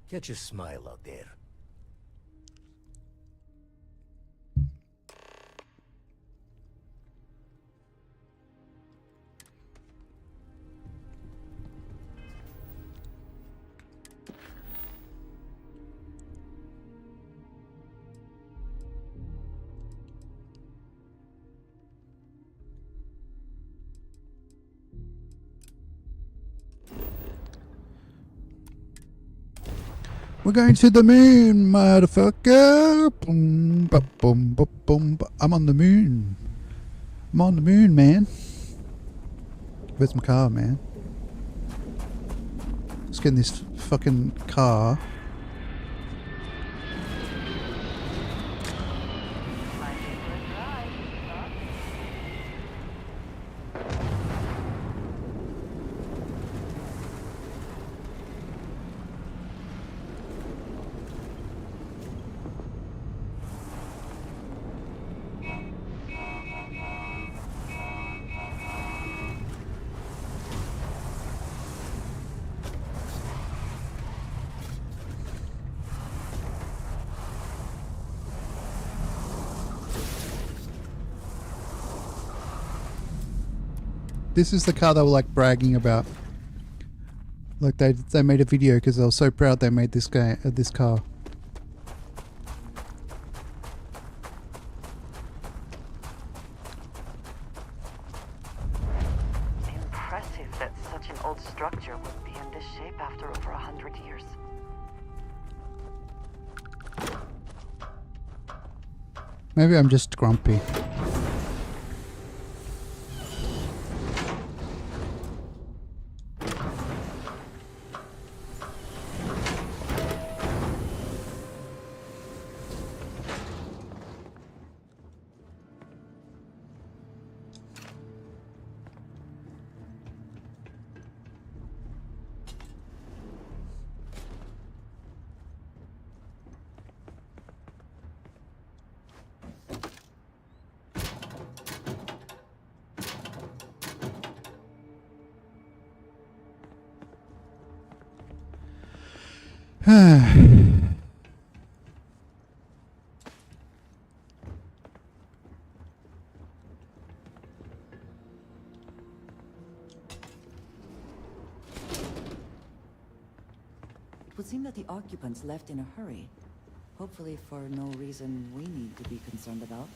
Catch a smile out there. We're going to the moon, motherfucker. Boom, ba, boom, ba, boom, ba. I'm on the moon. I'm on the moon, man. Where's my car, man? Let's get in this fucking car. This is the car they were like bragging about. Like they made a video because they were so proud they made this this car. Impressive that such an old structure would be in this shape after over 100 years. Maybe I'm just grumpy. It would seem that the occupants left in a hurry. Hopefully for no reason we need to be concerned about.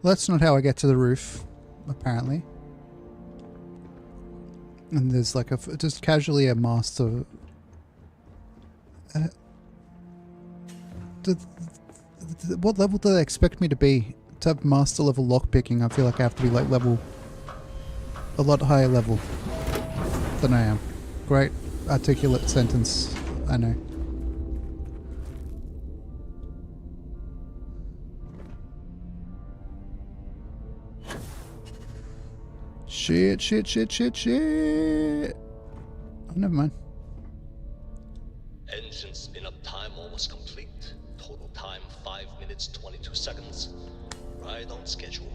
Well, that's not how I get to the roof, apparently. And there's like just casually a master. What level do they expect me to be? To have master level lockpicking, I feel like I have to be like a lot higher level than I am. Great articulate sentence, I know. Shit. Oh, never mind. Engine spin-up time almost complete. Total time 5 minutes 22 seconds. Right on schedule.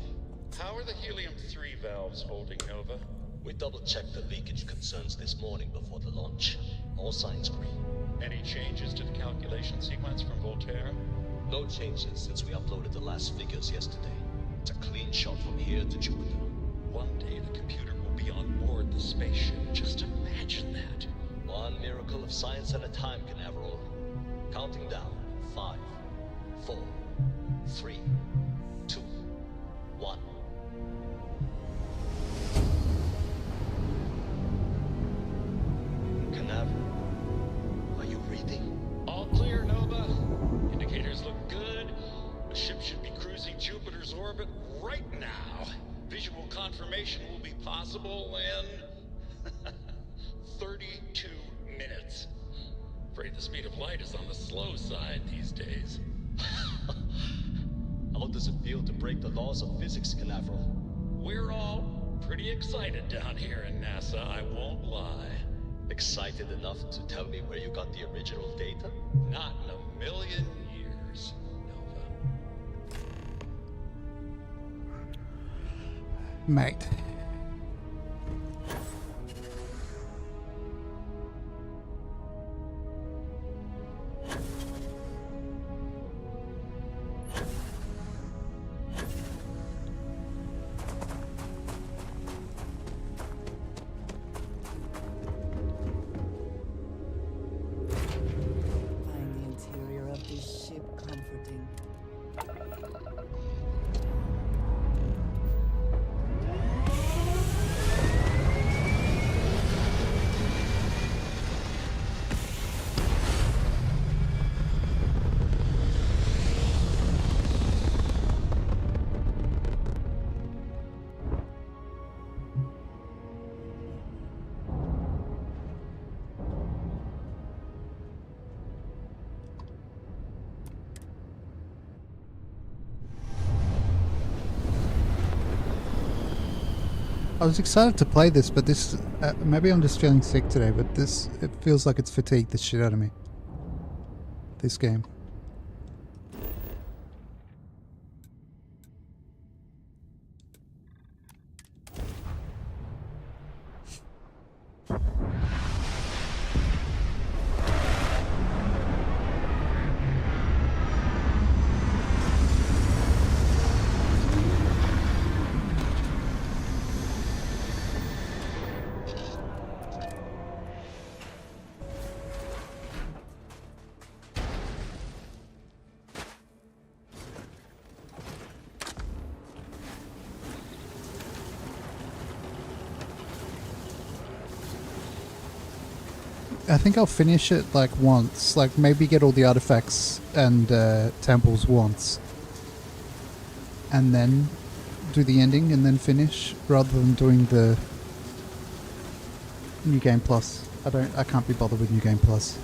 How are the helium-3 valves holding, Nova? We double-checked the leakage concerns this morning before the launch. All signs green. Any changes to the calculation sequence from Volterra? No changes since we uploaded the last figures yesterday. It's a clean shot from here to Jupiter. One day the computer will be on board the spaceship. Just imagine that. One miracle of science at a time, Canaveral. Counting down. 5, 4, 3, 2, 1. Canaveral, are you reading? All clear, Nova. Indicators look good. The ship should be cruising Jupiter's orbit right now. Visual confirmation will be possible in 32 minutes. Afraid the speed of light is on the slow side these days. How does it feel to break the laws of physics, Canaveral? We're all pretty excited down here in NASA, I won't lie. Excited enough to tell me where you got the original data? Not in a million years, Nova. Mate. Find the interior of this ship comforting. I was excited to play this, but this maybe I'm just feeling sick today, but it feels like it's fatigued the shit out of me. This game. I think I'll finish it like once, like maybe get all the artifacts and temples once, and then do the ending and then finish, rather than doing the New Game Plus. I can't be bothered with New Game Plus.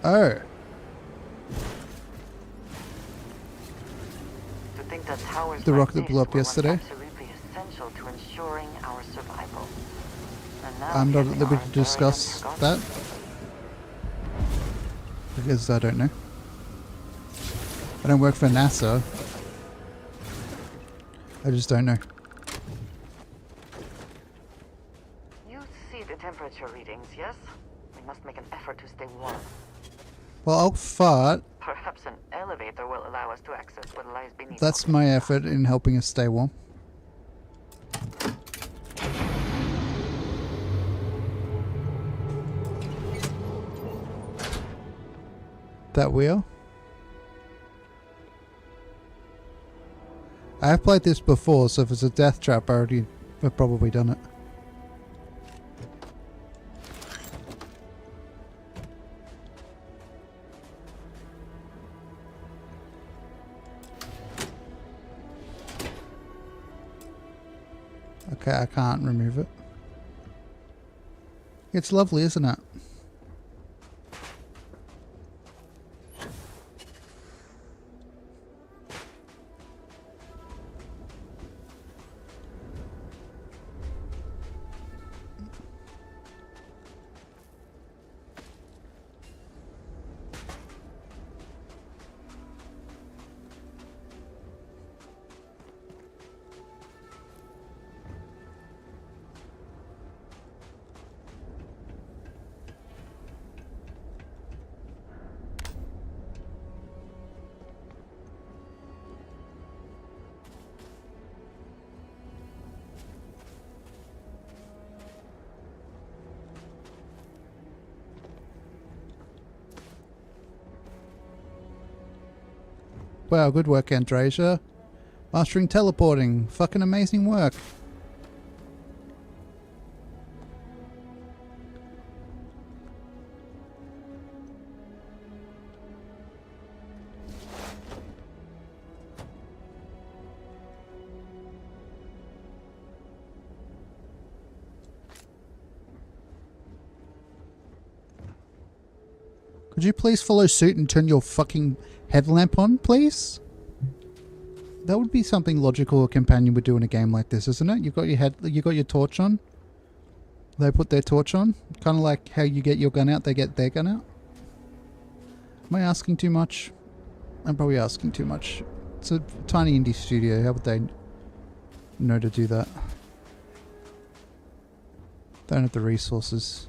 Oh. To think that towers The like rocket that blew this up were once yesterday. absolutely essential to ensuring our survival. And now I'm here not at they liberty are, to buried discuss and that. forgotten. Because I don't know. I don't work for NASA. I just don't know. You see the temperature readings, yes? We must make an effort to stay warm. Well, I'll fart. Perhaps an elevator will allow us to access what lies beneath. That's my effort in helping us stay warm. That wheel? I have played this before, so if it's a death trap, I've probably done it. Okay, I can't remove it. It's lovely, isn't it? Wow, good work, Andrasia. Mastering teleporting. Fucking amazing work. Could you please follow suit and turn your fucking headlamp on, please? That would be something logical a companion would do in a game like this, isn't it? You got your torch on. They put their torch on. Kind of like how you get your gun out, they get their gun out. Am I asking too much? I'm probably asking too much. It's a tiny indie studio. How would they know to do that? Don't have the resources.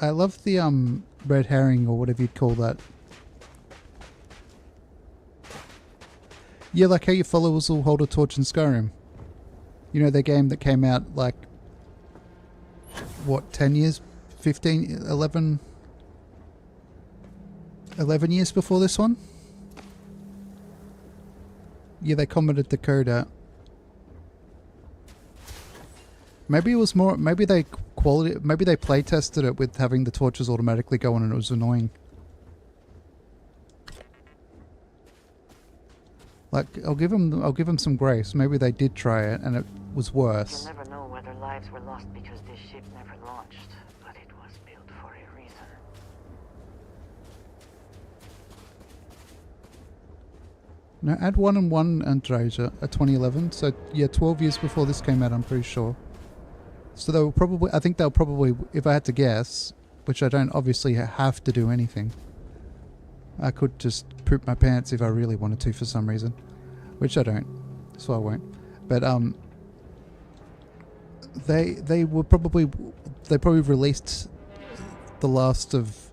I love the red herring or whatever you'd call that. Yeah, like how your followers will hold a torch in Skyrim. You know, the game that came out like what, 10 years, 15, 11 years before this one? Yeah, they commented the code out. Maybe it was more, maybe they play tested it with having the torches automatically go on and it was annoying. Like, I'll give them some grace. Maybe they did try it and it was worse. You'll never know where there lies lives were lost because this ship never launched, but it was built for a reason. No, add 1 and 1 and Draja at 2011. So yeah, 12 years before this came out, I'm pretty sure. So they were probably, I think they'll probably, if I had to guess, which I don't obviously have to do anything. I could just poop my pants if I really wanted to for some reason, which I don't, so I won't. But they probably released the last of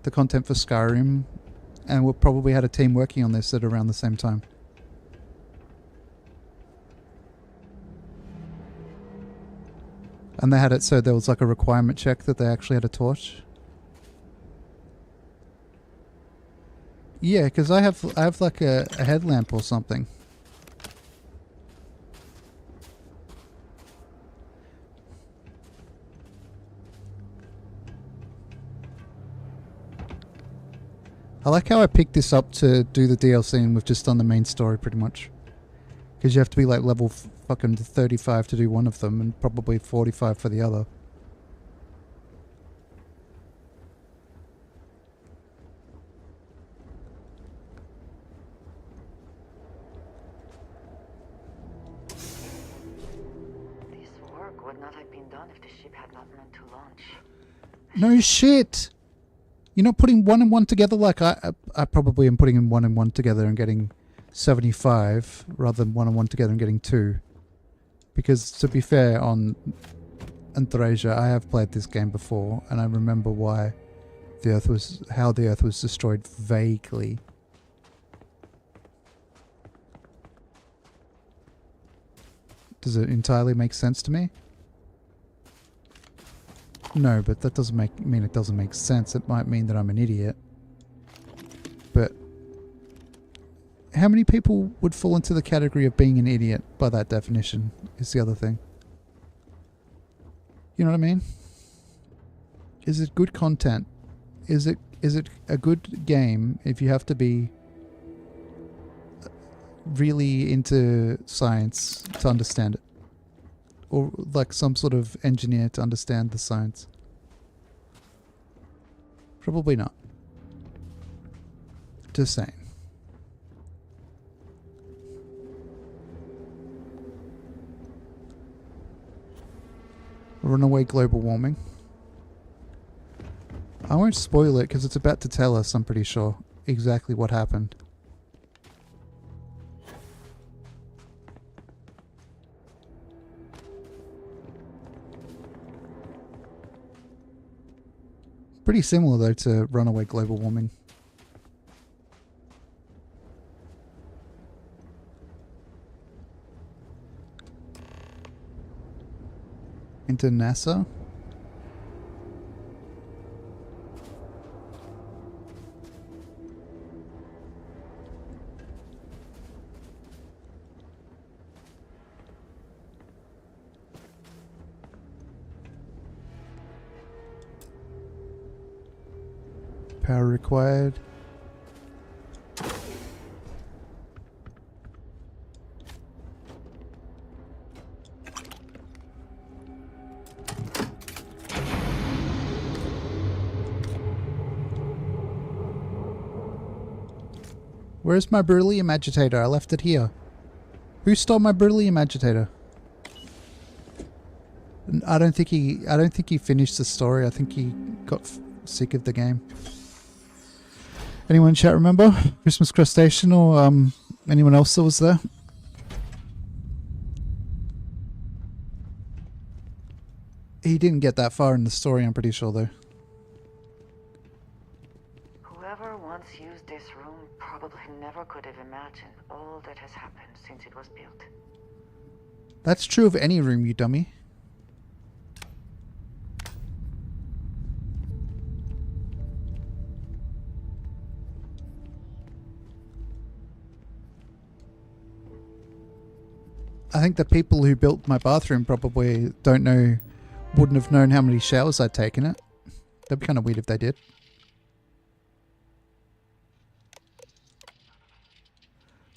the content for Skyrim, and we probably had a team working on this at around the same time. And they had it so there was like a requirement check that they actually had a torch. Yeah, because I have like a headlamp or something. I like how I picked this up to do the DLC and we've just done the main story pretty much. Because you have to be like level fucking 35 to do one of them and probably 45 for the other. This work would not have been done if the ship had not meant to launch. No shit! You're not putting 1 and 1 together like I probably am putting 1 and 1 together and getting 75 rather than 1 and 1 together and getting 2. Because to be fair, on Anthrasia, I have played this game before and I remember why how the Earth was destroyed vaguely. Does it entirely make sense to me? No, but that doesn't mean it doesn't make sense. It might mean that I'm an idiot. But how many people would fall into the category of being an idiot by that definition is the other thing. You know what I mean? Is it good content? Is it a good game if you have to be really into science to understand it? Or like some sort of engineer to understand the science? Probably not. Just saying. Runaway global warming. I won't spoil it because it's about to tell us, I'm pretty sure, exactly what happened. Pretty similar though to runaway global warming. Into NASA. Power required. Where's my beryllium agitator? I left it here. Who stole my beryllium agitator? I don't think he finished the story. I think he got sick of the game. Anyone in chat remember? Christmas Crustacean or anyone else that was there? He didn't get that far in the story, I'm pretty sure though. Whoever once used this room probably never could have imagined all that has happened since it was built. That's true of any room, you dummy. I think the people who built my bathroom probably wouldn't have known how many showers I'd taken it. That'd be kind of weird if they did.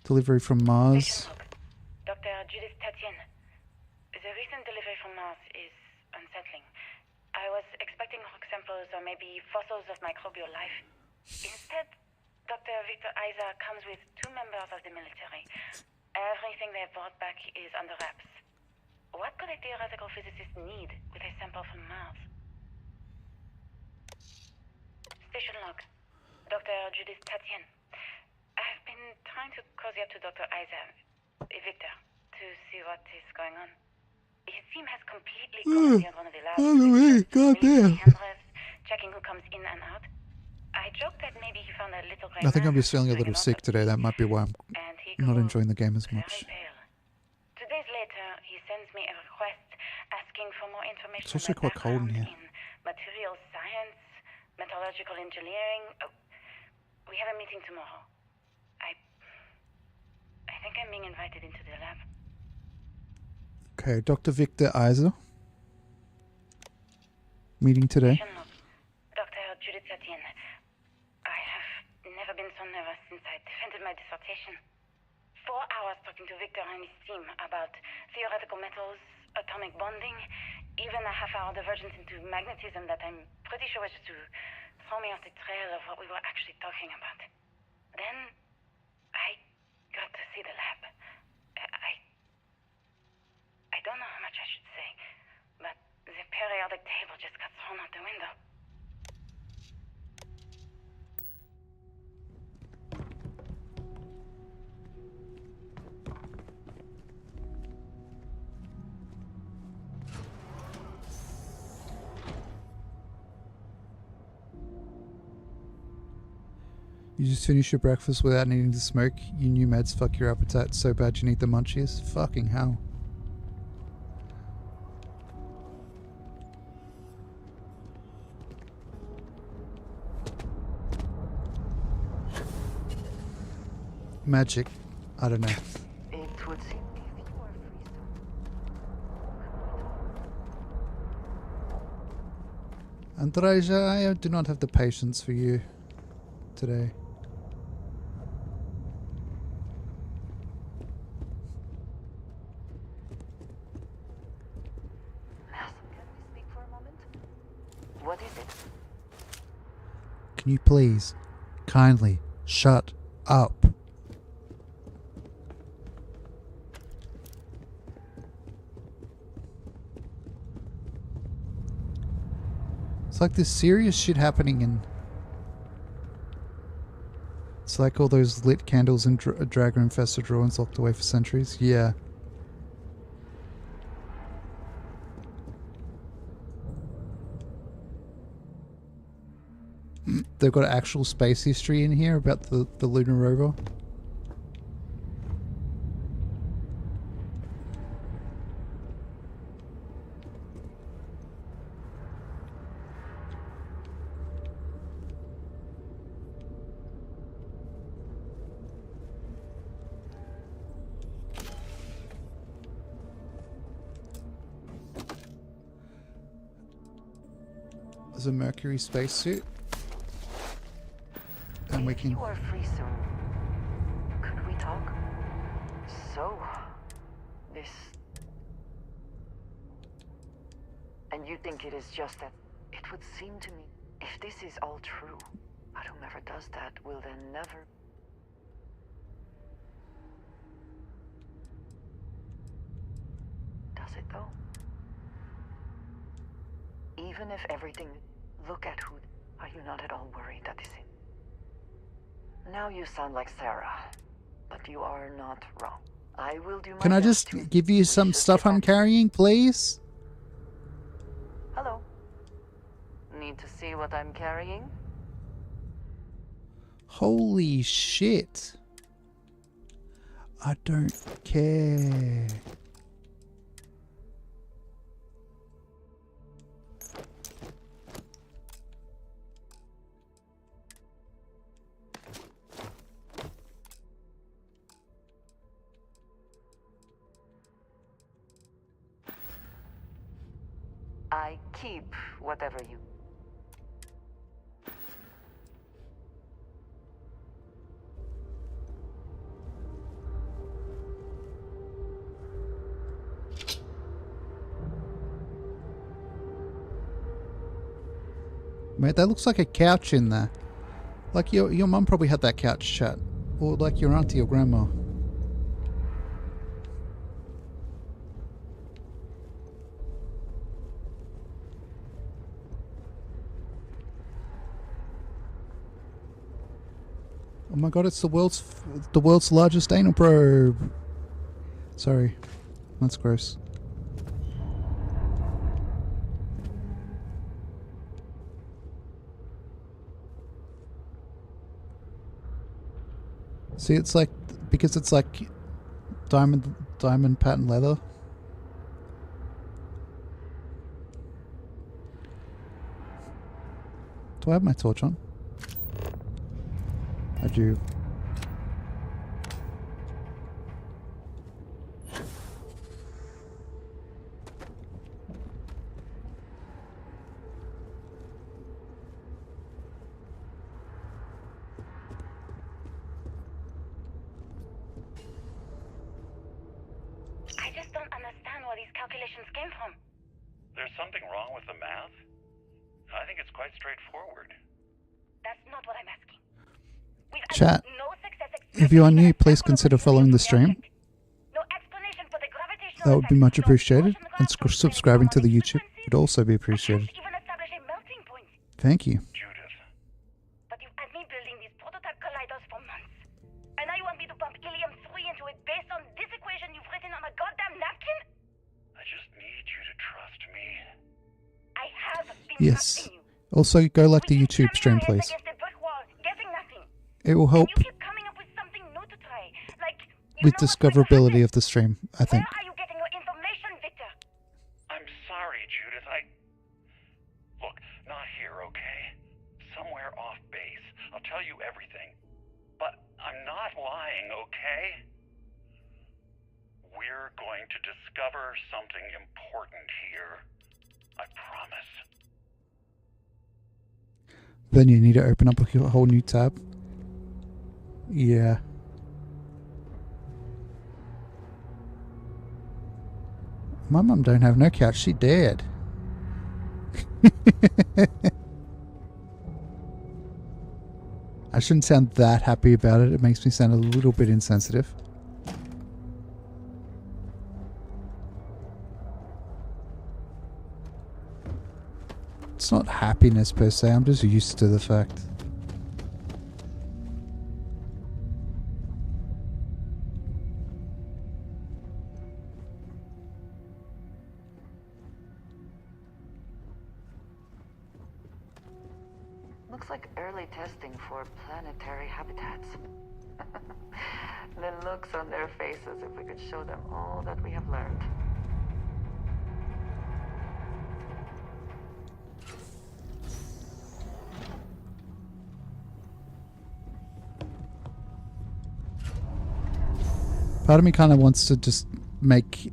Delivery from Mars. Dr. Judith Tatian. The recent delivery from Mars is Victor Isa comes with 2 members of the military. Everything they brought back is under wraps. What could a theoretical physicist need with a sample from Mars? Station log. Dr. Judith Tatien. I've been trying to cozy up to Dr. Isa, Victor, to see what is going on. His team has completely commandeered one of the labs. By the way, goddamn. Checking who comes in and out. I joked that maybe he found a little gray I think I'm man just feeling a little sick today. That might be why I'm not enjoying the game as much. 2 days later, he sends me a request asking for more information. It's also quite cold in here. Material science, metallurgical engineering. We have a meeting tomorrow. I think I'm being invited into the lab. Okay, Dr. Victor Isa. Meeting today. Dr. Judith Tatien. I have never been so nervous since I defended my dissertation. 4 hours talking to Victor and his team about theoretical metals, atomic bonding, even a half-hour divergence into magnetism that I'm pretty sure was to throw me off the trail of what we were actually talking about. Then I got to see the lab. I don't know how much I should say, but the periodic table just got thrown out the window. You just finish your breakfast without needing to smoke. You new meds fuck your appetite so bad you need the munchies. Fucking hell. Magic. I don't know. It would seem if you are Andreja, I do not have the patience for you today. What is it? Can you please, kindly, shut up? It's like this serious shit happening in... It's like all those lit candles in dragon-infested ruins locked away for centuries. Yeah. They've got actual space history in here about the lunar rover. There's a Mercury spacesuit. And we can... You are free soon. Could we talk? So, this... And you think it is just that... It would seem to me, if this is all true, but whomever does that will then never... Does it though? Even if everything... Look at who... Are you not at all worried that this is... Now you sound like Sarah, but you are not wrong. I will do my Can I best just give you some stuff I'm carrying, please? Hello. Need to see what I'm carrying? Holy shit. I don't care. I keep whatever you... Mate, that looks like a couch in there. Like your mum probably had that couch chat. Or like your auntie or grandma. Oh my god, it's the world's largest anal probe. Sorry. That's gross. See, it's like because it's like diamond pattern leather. Do I have my torch on? I do. I just don't understand where these calculations came from. There's something wrong with the math? I think it's quite straightforward. That's not what I'm asking. We've Chat. had no success If you are new, please consider following the stream. no explanation for the gravitational That would be much effect, appreciated. And subscribing to the YouTube would also be appreciated. even establish a melting point. Thank you. But you've had me building these prototype colliders for months. And now you want me to pump helium-3 into it based on this equation you've written on a goddamn napkin? I just need you to trust me. I have been Yes. Also, go like the YouTube stream, please. against a brick wall, getting nothing. It will help You keep coming up with something new to try. Like, with discoverability of the stream, I think. where are you getting your information, Victor? I'm sorry, Judith. Look, not here, okay? Somewhere off base. I'll tell you everything. But I'm not lying, okay? We're going to discover something important here. I promise. Then you need to open up a whole new tab. Yeah. My mum don't have no couch. She dead. I shouldn't sound that happy about it. It makes me sound a little bit insensitive. It's not happiness per se. I'm just used to the fact. Looks like early testing for planetary habitats. The looks on their faces if we could show them all that we have learned. Part of me kind of wants to just make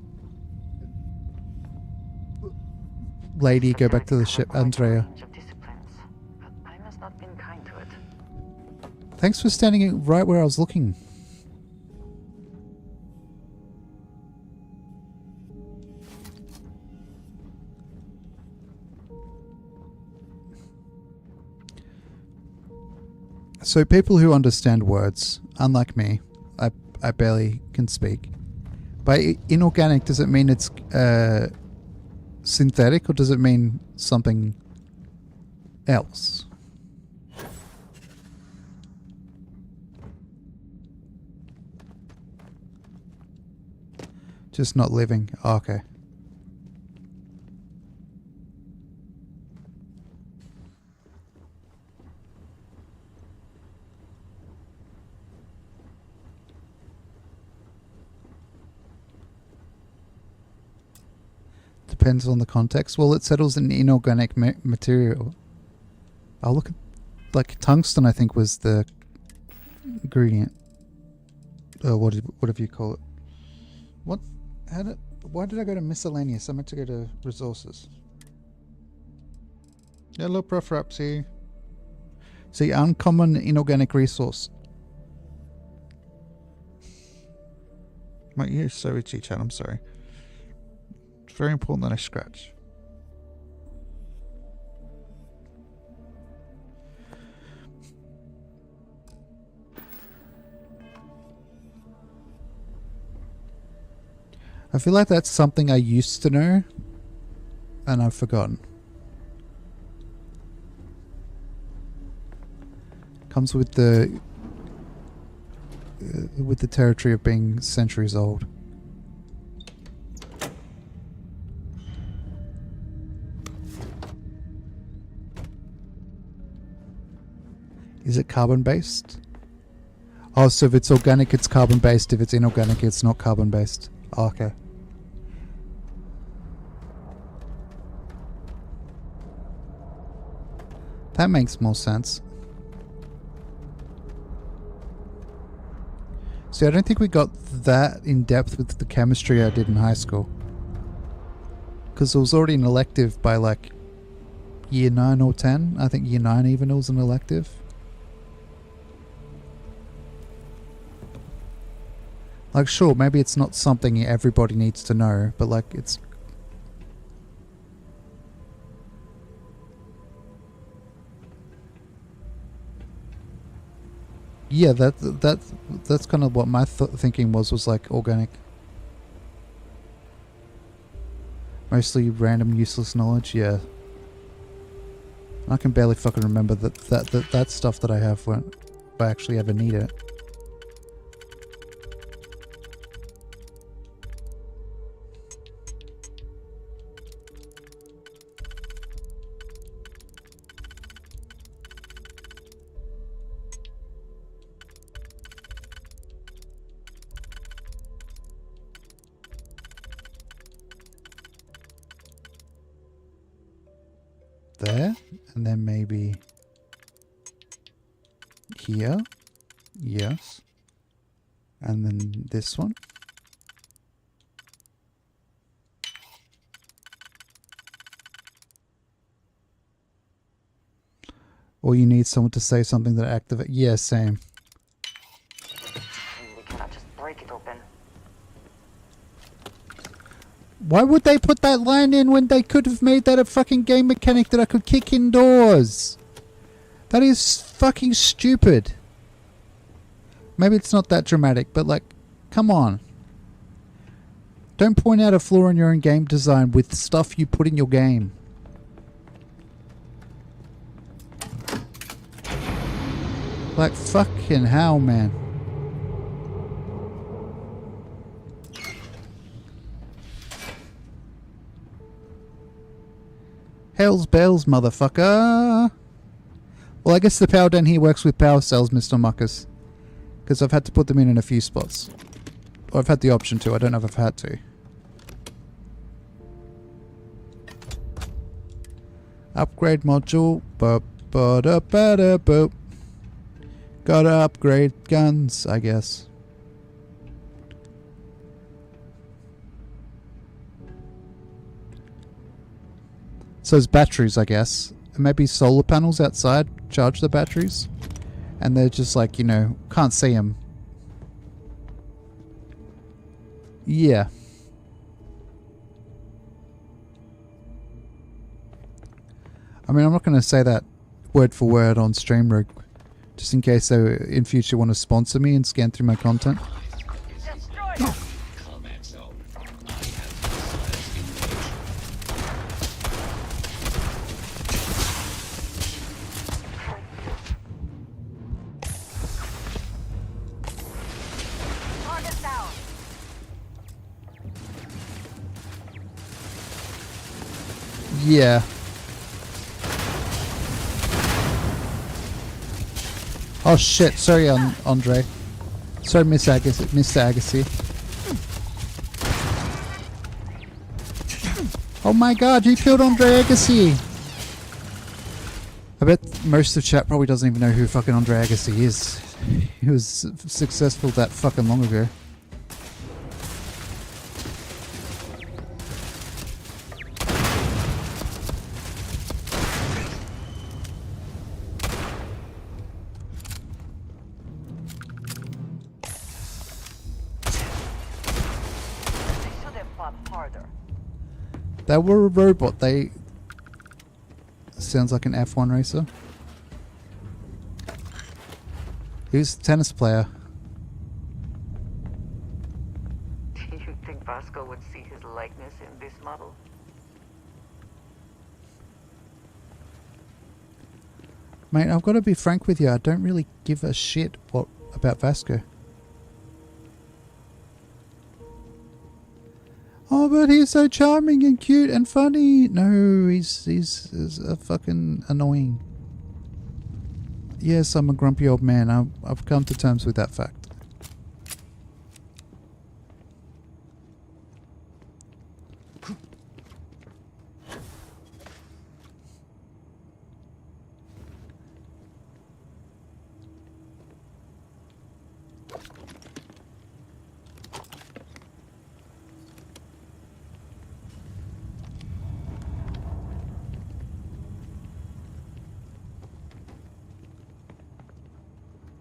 Lady go back to the ship, Andrea. I must not been kind to it. Thanks for standing right where I was looking. So people who understand words, unlike me, I barely can speak. By inorganic, does it mean it's synthetic, or does it mean something else? Just not living. Oh, okay. Depends on the context. Well, it settles in inorganic material. I'll look at, like, tungsten, I think, was the ingredient. Whatever you call it. What? Why did I go to miscellaneous? I meant to go to resources. Hello, Prof. Rapsy. See, uncommon inorganic resource. My ear's so itchy, chat. I'm sorry. It's very important that I scratch. I feel like that's something I used to know, and I've forgotten. Comes with the territory of being centuries old. Is it carbon based? Oh, so if it's organic, it's carbon based. If it's inorganic, it's not carbon based. Oh, okay. That makes more sense. See, I don't think we got that in depth with the chemistry I did in high school. Because it was already an elective by like year 9 or 10. I think year 9 even it was an elective. Like, sure, maybe it's not something everybody needs to know, but like it's... Yeah, that's kind of what my thinking was like organic. Mostly random useless knowledge, yeah. I can barely fucking remember that stuff that I have when if I actually ever need it. There, and then maybe here, yes, and then this one. Or you need someone to say something that activate. Yeah, same. We cannot just break it open. Why would they put that line in when they could have made that a fucking game mechanic that I could kick indoors? That is fucking stupid. Maybe it's not that dramatic, but like, come on. Don't point out a flaw in your own game design with stuff you put in your game. Like, fucking hell, man. Hell's bells, motherfucker. Well, I guess the power down here works with power cells, Mr. Muckers. Because I've had to put them in a few spots. Or I've had the option to, I don't know if I've had to. Upgrade module. Boop. Gotta upgrade guns, I guess. So there's batteries, I guess. And maybe solar panels outside charge the batteries. And they're just like, you know, can't see them. Yeah. I mean, I'm not going to say that word for word on StreamRig. Just in case they in future want to sponsor me and scan through my content. Yeah. Oh shit, sorry Andre. Sorry Mr. Agassi. Oh my god, you killed Andre Agassi! I bet most of chat probably doesn't even know who fucking Andre Agassi is. He was successful that fucking long ago. They were a robot. They... Sounds like an F1 racer. Who's a tennis player? Do you think Vasco Vasco would see his likeness in this model? Mate, I've got to be frank with you. I don't really give a shit about Vasco. Oh, but he's so charming and cute and funny. No, he's a fucking annoying. Yes, I'm a grumpy old man. I've come to terms with that fact.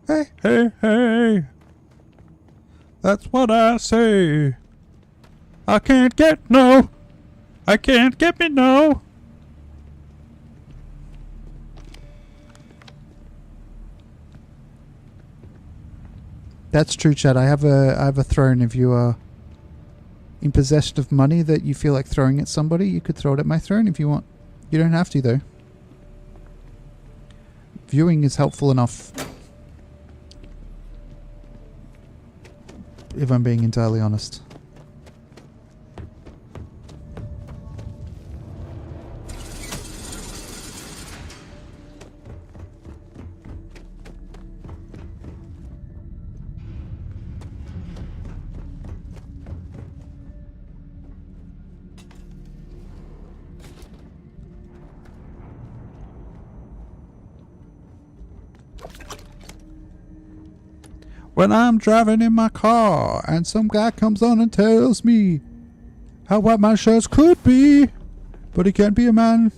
Hey, hey, hey. That's what I say. I can't get no. I can't get me no. That's true, Chad. I have a throne. If you are in possession of money that you feel like throwing at somebody, you could throw it at my throne if you want. You don't have to, though. Viewing is helpful enough. If I'm being entirely honest. When I'm driving in my car and some guy comes on and tells me how white my shirts could be, but he can't be a man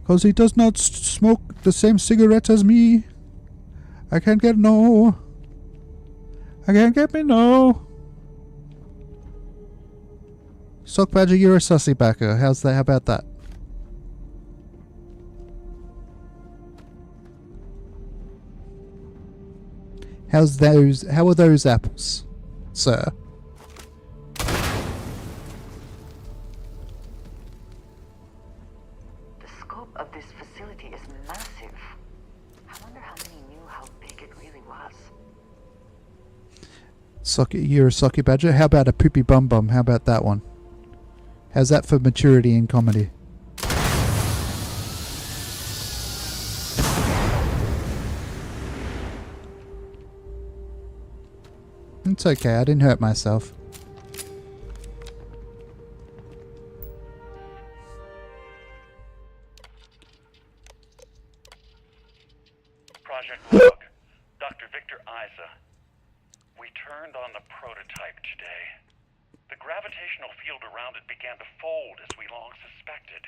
because he does not smoke the same cigarette as me. I can't get no. I can't get me no. Sock Badger, you're a sussy backer. How's that? How about that? How are those apples, sir? The scope of this facility is massive. I wonder how many knew how big it really was. You're a socky badger? How about a poopy bum bum? How about that one? How's that for maturity in comedy? It's okay, I didn't hurt myself. Project Log, Dr. Victor Isa. We turned on the prototype today. The gravitational field around it began to fold as we long suspected.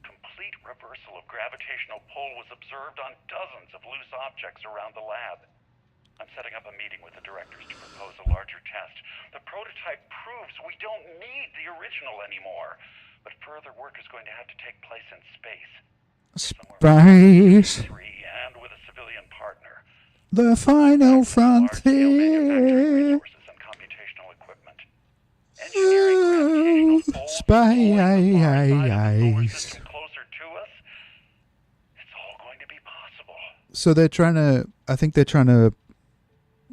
Complete reversal of gravitational pull was observed on dozens of loose objects around the lab. I'm setting up a meeting with the directors to propose a larger test. The prototype proves we don't need the original anymore, but further work is going to have to take place in space. Space. And with a civilian partner. The final frontier. Space. So they're trying to. I think they're trying to.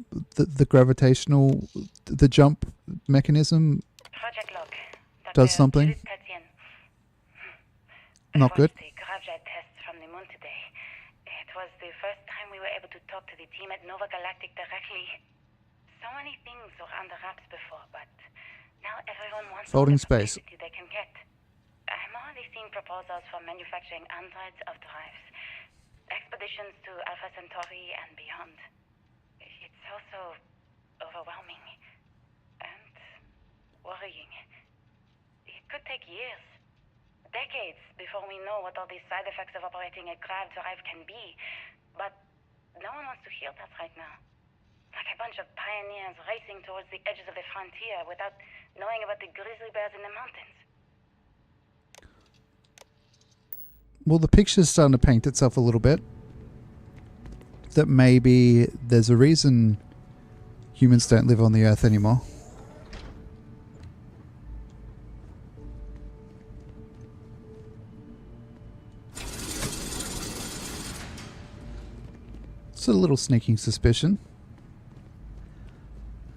The gravitational, the jump mechanism does something. Not good. The gravjet test from the moon today. It was the first time we were able to talk to the team at Nova Galactic directly. So many things were under wraps before, but now everyone wants Folding all the space. publicity they can get. I'm already seeing proposals for manufacturing androids of drives, expeditions to Alpha Centauri and beyond. It's also overwhelming and worrying. It could take years, decades, before we know what all these side effects of operating a grav drive can be. But no one wants to hear that right now. Like a bunch of pioneers racing towards the edges of the frontier without knowing about the grizzly bears in the mountains. Well, the picture's starting to paint itself a little bit. That maybe there's a reason humans don't live on the Earth anymore. It's a little sneaking suspicion.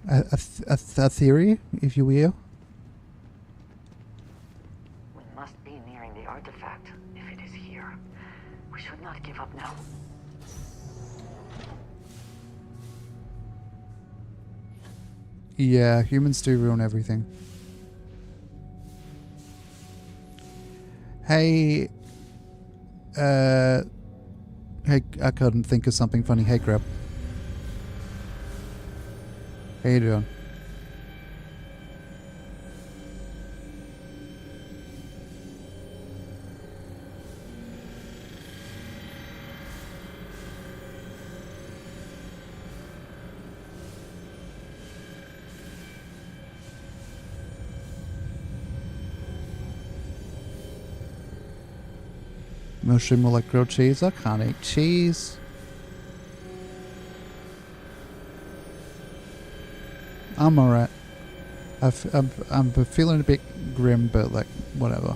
A theory, if you will. We must be nearing the artifact, if it is here. We should not give up now. Yeah, humans do ruin everything. Hey, hey, I couldn't think of something funny. Hey, Grub. How you doing? Mushroom or like grilled cheese? I can't eat cheese. I'm alright. I'm feeling a bit grim, but like, whatever.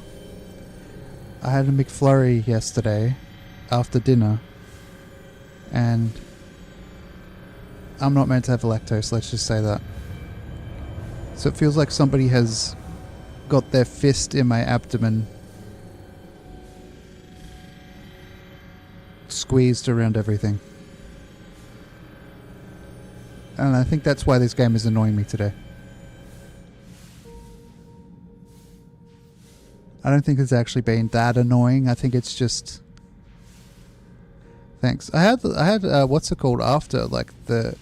I had a McFlurry yesterday after dinner, and I'm not meant to have lactose, let's just say that. So it feels like somebody has got their fist in my abdomen, squeezed around everything. And I think that's why this game is annoying me today. I don't think it's actually been that annoying. I think it's just... Thanks. I had what's it called after, like the...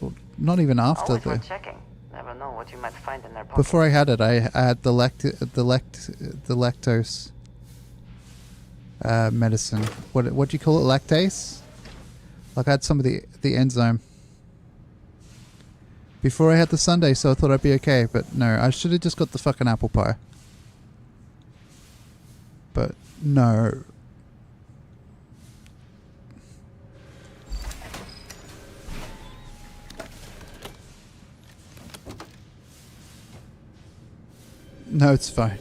Well, not even after Always the... worth checking. Never know what you might find in their pocket. Before I had it, I had the lactose medicine. What do you call it? Lactase? Like I had some of the enzyme before I had the sundae, so I thought I'd be okay. But no, I should have just got the fucking apple pie. But no. No, it's fine.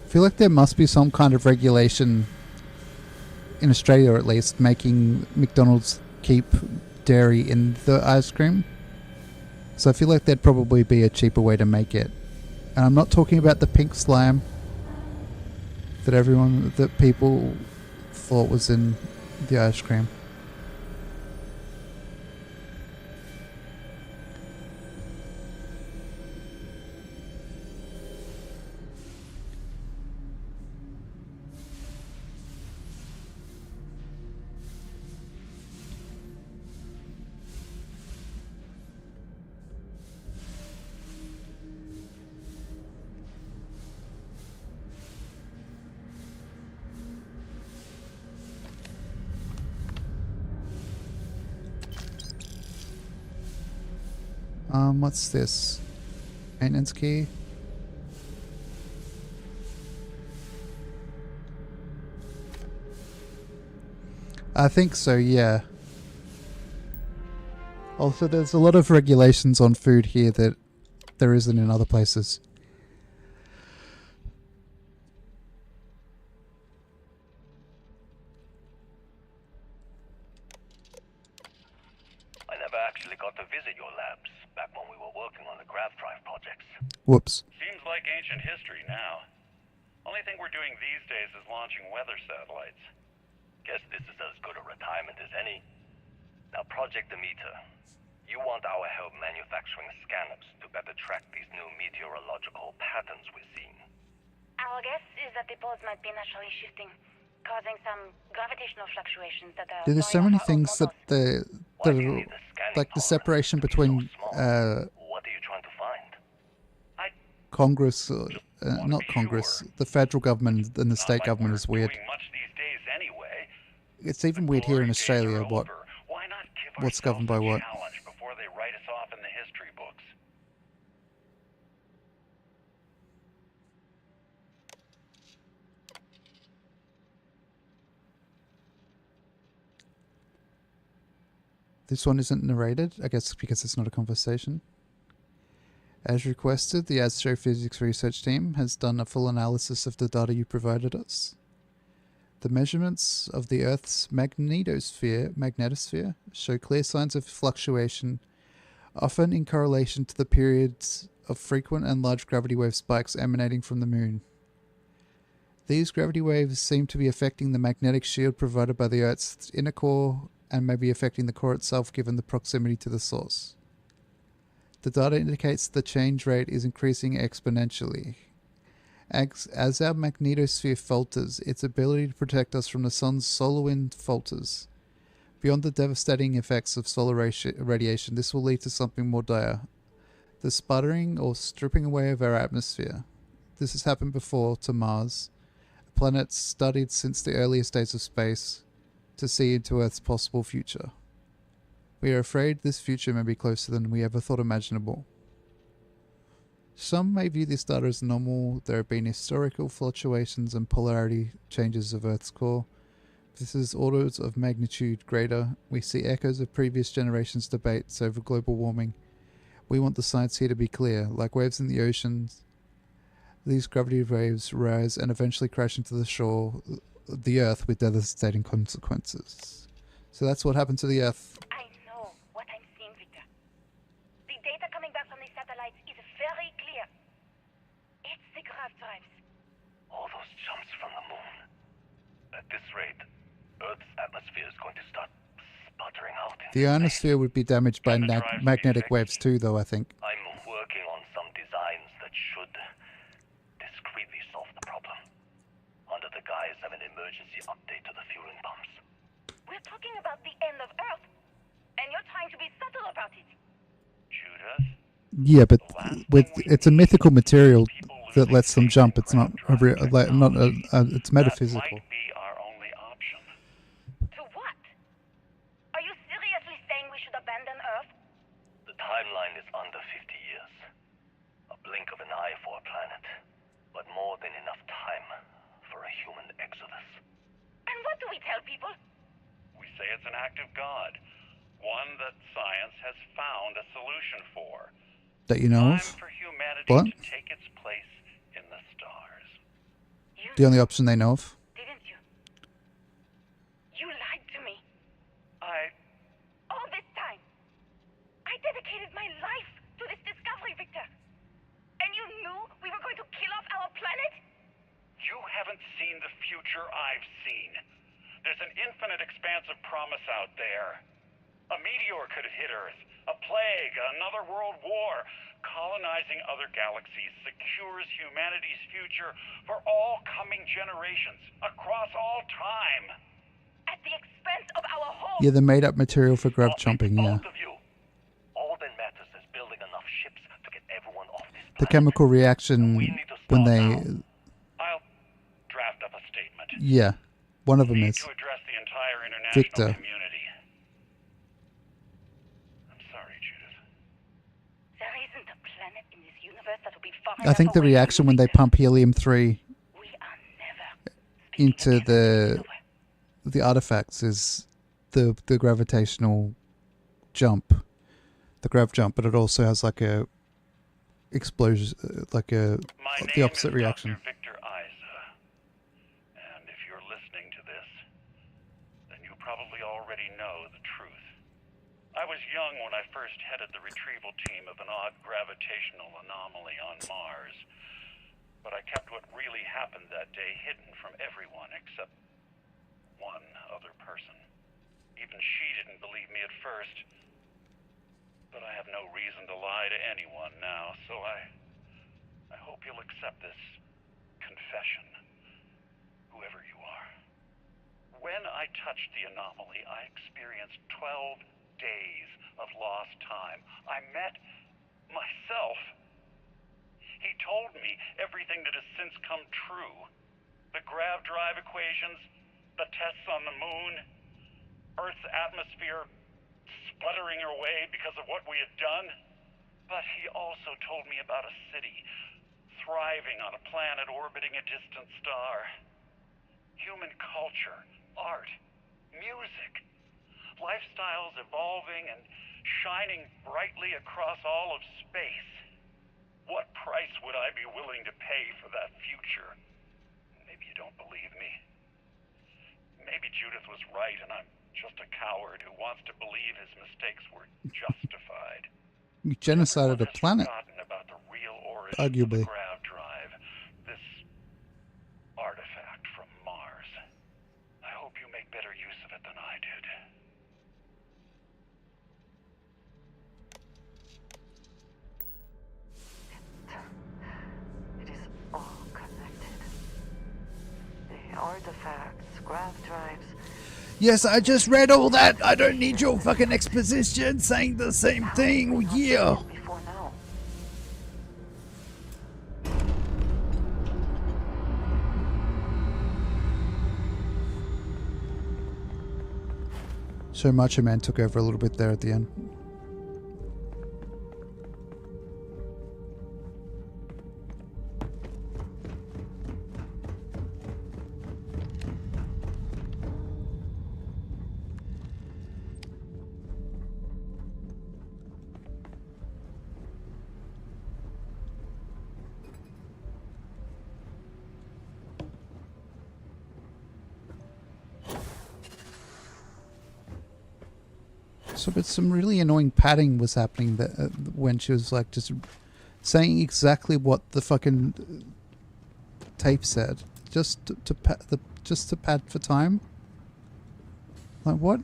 I feel like there must be some kind of regulation in Australia, at least, making McDonald's keep dairy in the ice cream. So I feel like there'd probably be a cheaper way to make it. And I'm not talking about the pink slime that people thought was in the ice cream. What's this? Maintenance key? I think so, yeah. Also, there's a lot of regulations on food here that there isn't in other places. I never actually got to visit your labs back when we were working on the grav drive projects. Whoops. Seems like ancient history now. Only thing we're doing these days is launching weather satellites. Guess this is as good a retirement as any. Now, Project Demeter. You want our help manufacturing scanners to better track these new meteorological patterns we're seeing. Our guess is that the poles might be naturally shifting, causing some gravitational fluctuations that are... There's so many things that like the separation between What are you trying to find? Congress, not Congress, the federal government and the state government is weird. It's even weird here in Australia what's governed by what. Before they write us off in the history books. This one isn't narrated, I guess because it's not a conversation. As requested, the astrophysics research team has done a full analysis of the data you provided us. The measurements of the Earth's magnetosphere show clear signs of fluctuation, often in correlation to the periods of frequent and large gravity wave spikes emanating from the Moon. These gravity waves seem to be affecting the magnetic shield provided by the Earth's inner core and may be affecting the core itself given the proximity to the source. The data indicates the change rate is increasing exponentially. As our magnetosphere falters, its ability to protect us from the sun's solar wind falters. Beyond the devastating effects of solar radiation, this will lead to something more dire. The sputtering or stripping away of our atmosphere. This has happened before to Mars, a planet studied since the earliest days of space, to see into Earth's possible future. We are afraid this future may be closer than we ever thought imaginable. Some may view this data as normal. There have been historical fluctuations and polarity changes of Earth's core. This is orders of magnitude greater. We see echoes of previous generations' debates over global warming. We want the science here to be clear. Like waves in the oceans, these gravity waves rise and eventually crash into the shore, the Earth, with devastating consequences. So that's what happened to the Earth. I know what I'm seeing, Victor. The data coming back from the satellites is very clear. It's the grav drives. All those jumps from the moon. At this rate, Earth's atmosphere is going to start sputtering out. The ionosphere would be damaged by magnetic waves too, though, I think. I'm working on some designs that should discreetly solve the problem, under the guise of an emergency update to the fueling pumps. We're talking about the end of Earth, and you're trying to be subtle about it. Judith? Yeah, but it's a mythical material that lets them jump. It's not a real, it's metaphysical. That might be our only option. To what? Are you seriously saying we should abandon Earth? The timeline is under 50 years. A blink of an eye for a planet, but more than enough time for a human exodus. And what do we tell people? We say it's an act of God, one that science has found a solution for. That you know Time of? for humanity What? to take its place in the stars. The only option they know of? Didn't you? You lied to me. I... All this time. I dedicated my life to this discovery, Victor. And you knew we were going to kill off our planet? You haven't seen the future I've seen. There's an infinite expanse of promise out there. A meteor could have hit Earth. A plague, another world war. Colonizing other galaxies secures humanity's future for all coming generations, across all time. At the expense of our home. Yeah, the made-up material for grav jumping, yeah. Both of you. All that matters is building enough ships to get everyone off this The planet. chemical reaction when they... I'll draft up a statement. Yeah, one of them is. To address the entire international Victor. community. I'm sorry, Judith. There isn't a planet in this universe that will be far I think the enough away reaction when they pump helium-3 into the artifacts is the gravitational jump, the grav jump, but it also has like a explosion, like a the opposite reaction. Dr. Victor Isa. And if you're listening to this, then you probably already know the truth. I was young when I first headed the retrieval team of an odd gravitational anomaly on Mars. But I kept what really happened that day hidden from everyone except one other person. Even she didn't believe me at first. But I have no reason to lie to anyone now, so I hope you'll accept this confession, whoever you are. When I touched the anomaly, I experienced 12 days of lost time. I met myself. He told me everything that has since come true. The grav drive equations, the tests on the moon, Earth's atmosphere sputtering away because of what we had done. But he also told me about a city thriving on a planet orbiting a distant star. Human culture, art, music, lifestyles evolving and shining brightly across all of space. What price would I be willing to pay for that future? Maybe you don't believe me. Maybe Judith was right and I'm just a coward who wants to believe his mistakes were justified. You genocided a planet. Forgotten about the real origin Arguably. of the grav drive. This artifact from Mars. I hope you make better use of it than I did. It is all connected. The artifacts, grav drives. Yes, I just read all that. I don't need your fucking exposition saying the same thing. Yeah. Before now. So Macho Man took over a little bit there at the end. So, but some really annoying padding was happening that, when she was like just saying exactly what the fucking tape said, just to pad for time. Like what?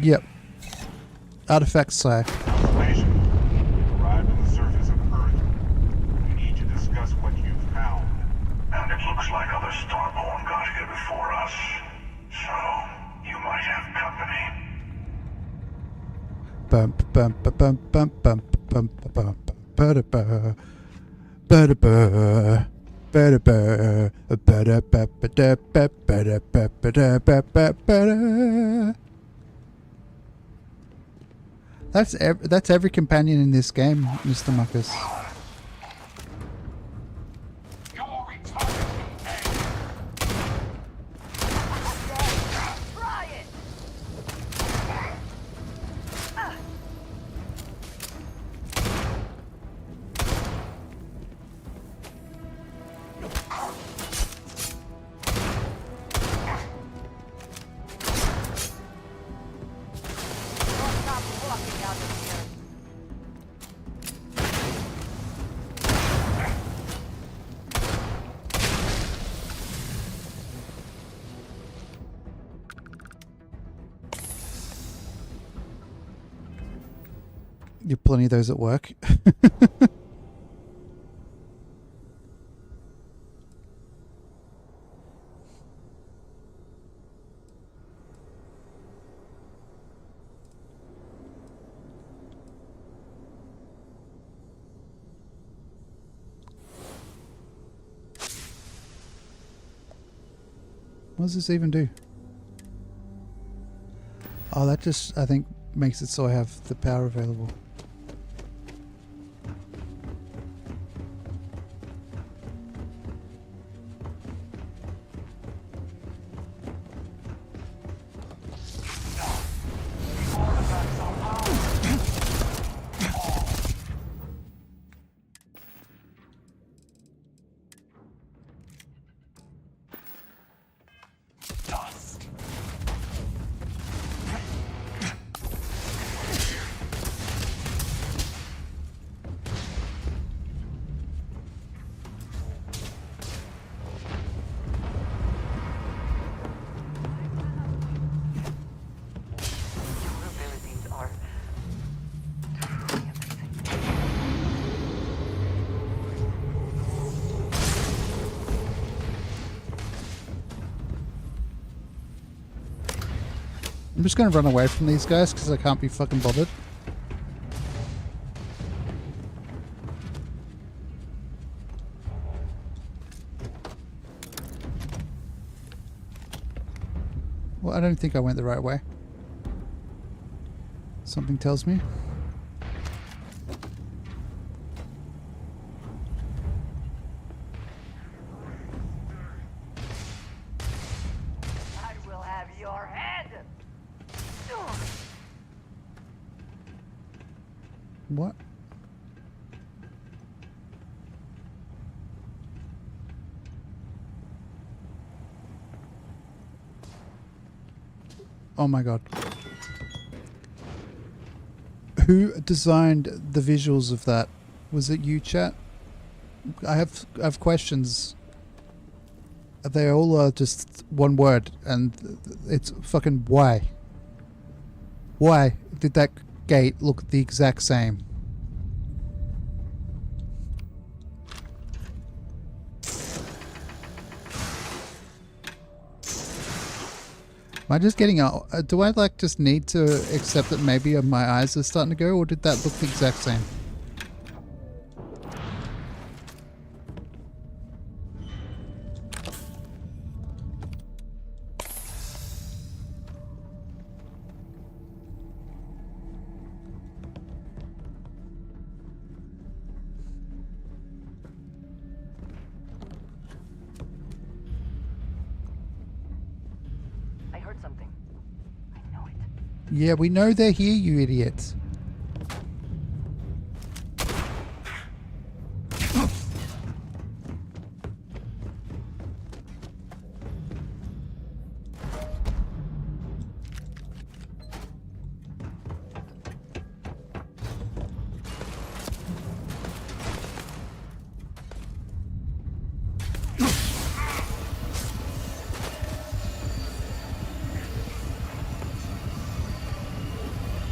Yep. Artifacts say. Confirmation. You've arrived on the surface of Earth. We need to discuss what you've found. And it looks like other Starborn got here before us. So, you might have company. Bump bump bump bump bump bump bump ba-da-ba ba-da-ba ba-da-ba ba-da-ba-ba-da-ba ba-da-ba-ba-da-ba-ba-ba-da. That's every companion in this game, Mr. Muckus. You have plenty of those at work. What does this even do? Oh, that just, I think, makes it so I have the power available. I'm just going to run away from these guys because I can't be fucking bothered. Well, I don't think I went the right way. Something tells me. I will have your head! What? Oh my god. Who designed the visuals of that? Was it you, chat? I have questions. They all are just one word, and it's fucking why? Why did that gate look the exact same? Am I just getting out? Do I like just need to accept that maybe my eyes are starting to go, or did that look the exact same? I heard something. I know it. Yeah, we know they're here, you idiots.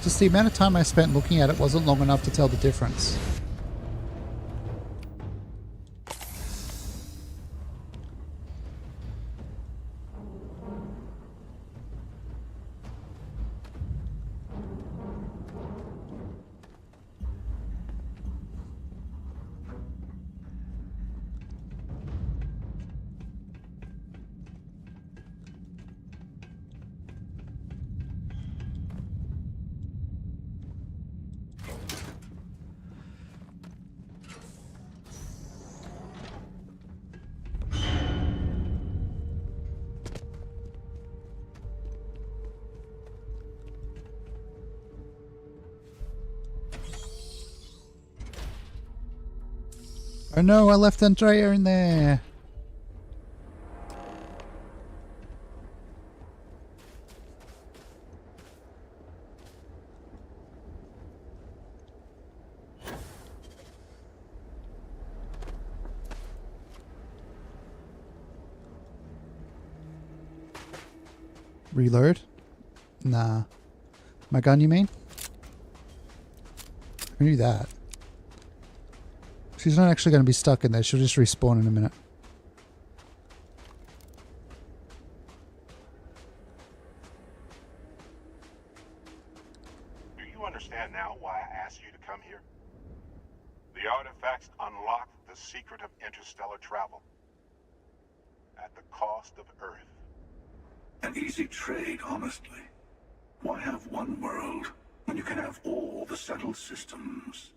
Just the amount of time I spent looking at it wasn't long enough to tell the difference. Oh no, I left Andrea in there. Reload? Nah. My gun, you mean? Who knew that? She's not actually going to be stuck in there. She'll just respawn in a minute. Do you understand now why I asked you to come here? The artifacts unlock the secret of interstellar travel. At the cost of Earth. An easy trade, honestly. Why have one world when you can have all the settled systems?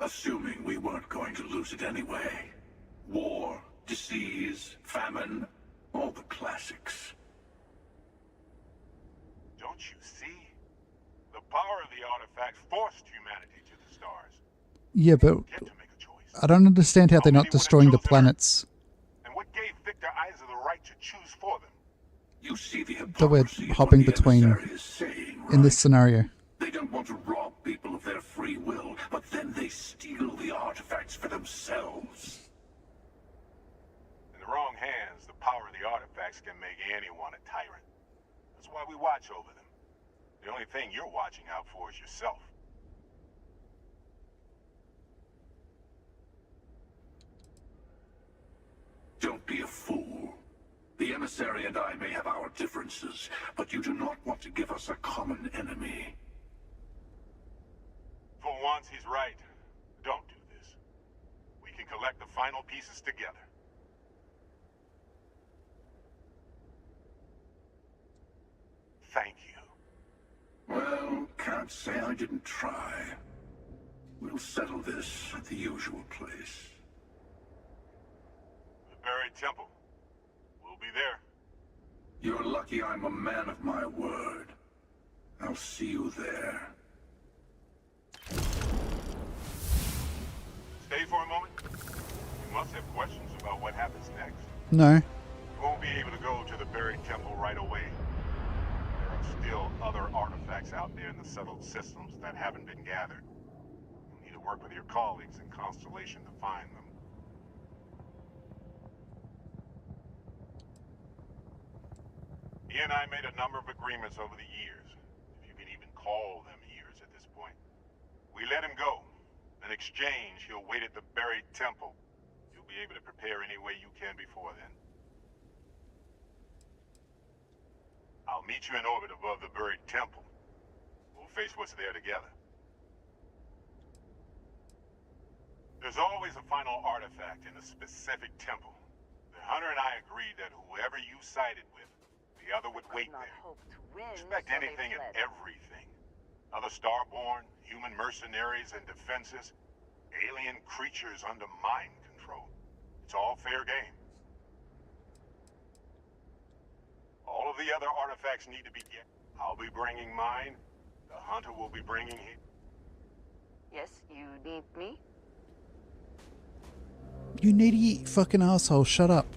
Assuming we weren't going to lose it anyway. War, disease, famine, all the classics. Don't you see? The power of the artifacts forced humanity to the stars. Yeah, but I don't understand how they're not destroying the planets. And what gave Victor Isa the right to choose for them? You see the That we're hopping between in this scenario. They don't want to rob people of their free will, but then they steal the artifacts for themselves. In the wrong hands, the power of the artifacts can make anyone a tyrant. That's why we watch over them. The only thing you're watching out for is yourself. Don't be a fool. The emissary and I may have our differences, but you do not want to give us a common enemy. For once, he's right. Don't do this. We can collect the final pieces together. thank you. Well, can't say I didn't try. We'll settle this at the usual place. The buried temple. We'll be there. You're lucky I'm a man of my word. I'll see you there. Stay for a moment. You must have questions about what happens next. No. You won't be able to go to the buried temple right away. There are still other artifacts out there in the settled systems that haven't been gathered. You'll need to work with your colleagues in Constellation to find them. He and I made a number of agreements over the years, if you can even call them years at this point. We let him go. In exchange, he'll wait at the buried temple. You'll be able to prepare any way you can before then. I'll meet you in orbit above the buried temple. We'll face what's there together. There's always a final artifact in a specific temple. The hunter and I agreed that whoever you sided with, the other would wait there. Expect anything and everything. Other Starborn, human mercenaries and defenses, alien creatures under mind control. It's all fair game. All of the other artifacts need to be get. I'll be bringing mine. The hunter will be bringing his. Yes, you need me? You needy fucking asshole, shut up.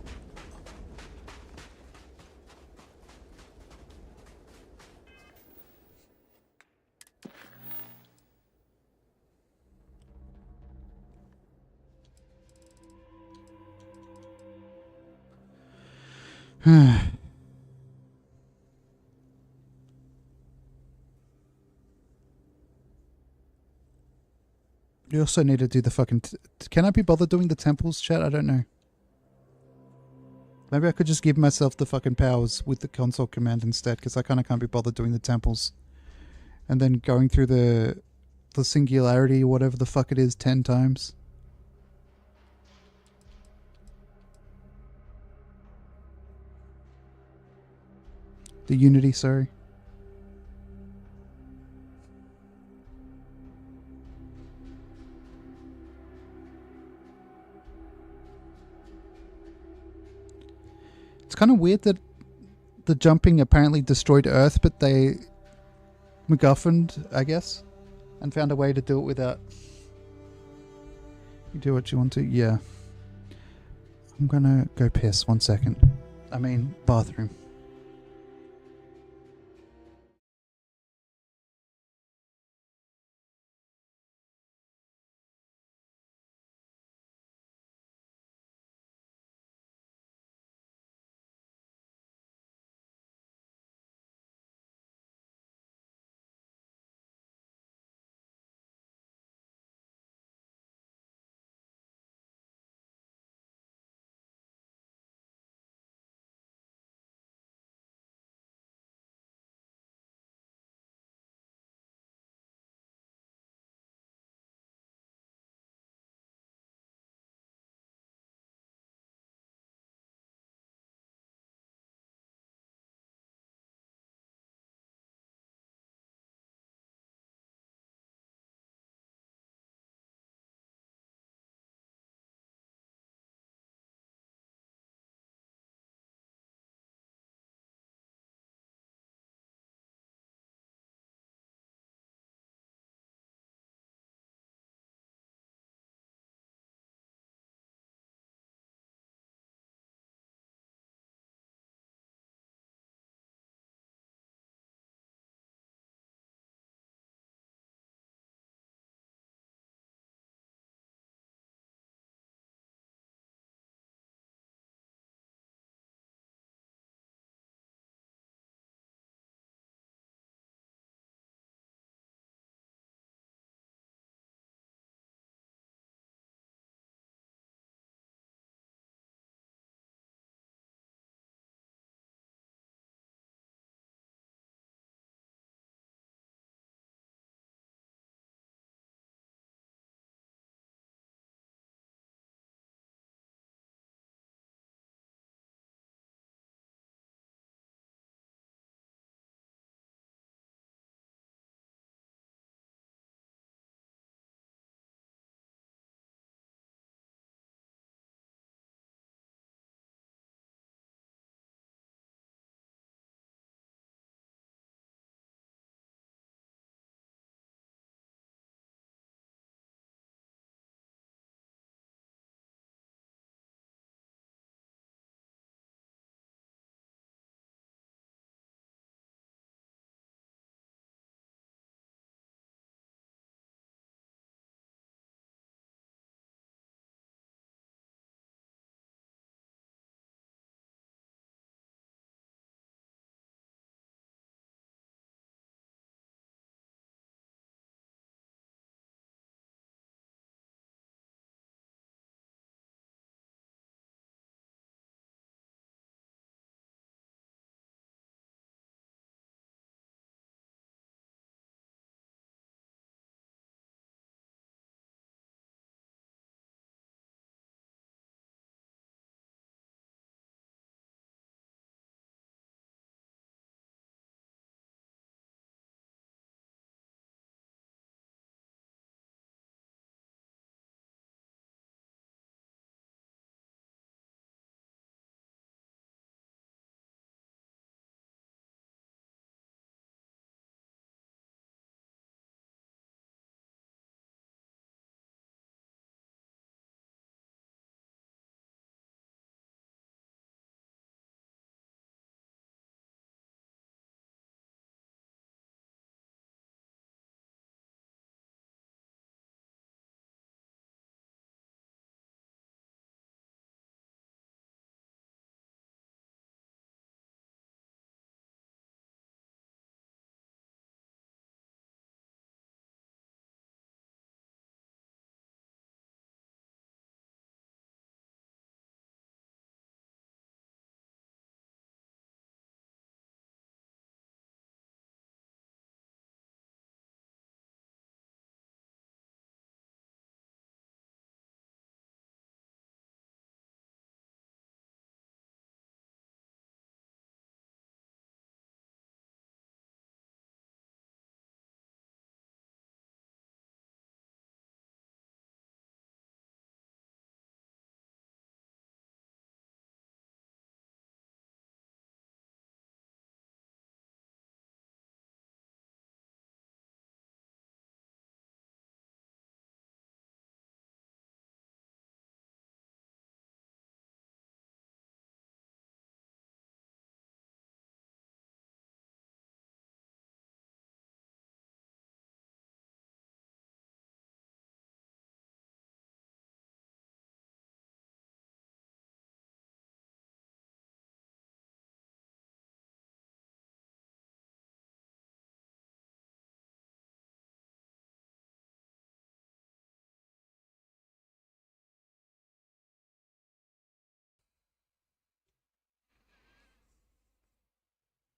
You also need to do the fucking... Can I be bothered doing the temples, chat? I don't know. Maybe I could just give myself the fucking powers with the console command instead, because I kind of can't be bothered doing the temples. And then going through the singularity, whatever the fuck it is, 10 times. The unity, sorry. It's kind of weird that the jumping apparently destroyed Earth, but they MacGuffined, I guess, and found a way to do it without... You do what you want to? Yeah. I'm gonna go piss 1 second. I mean, bathroom.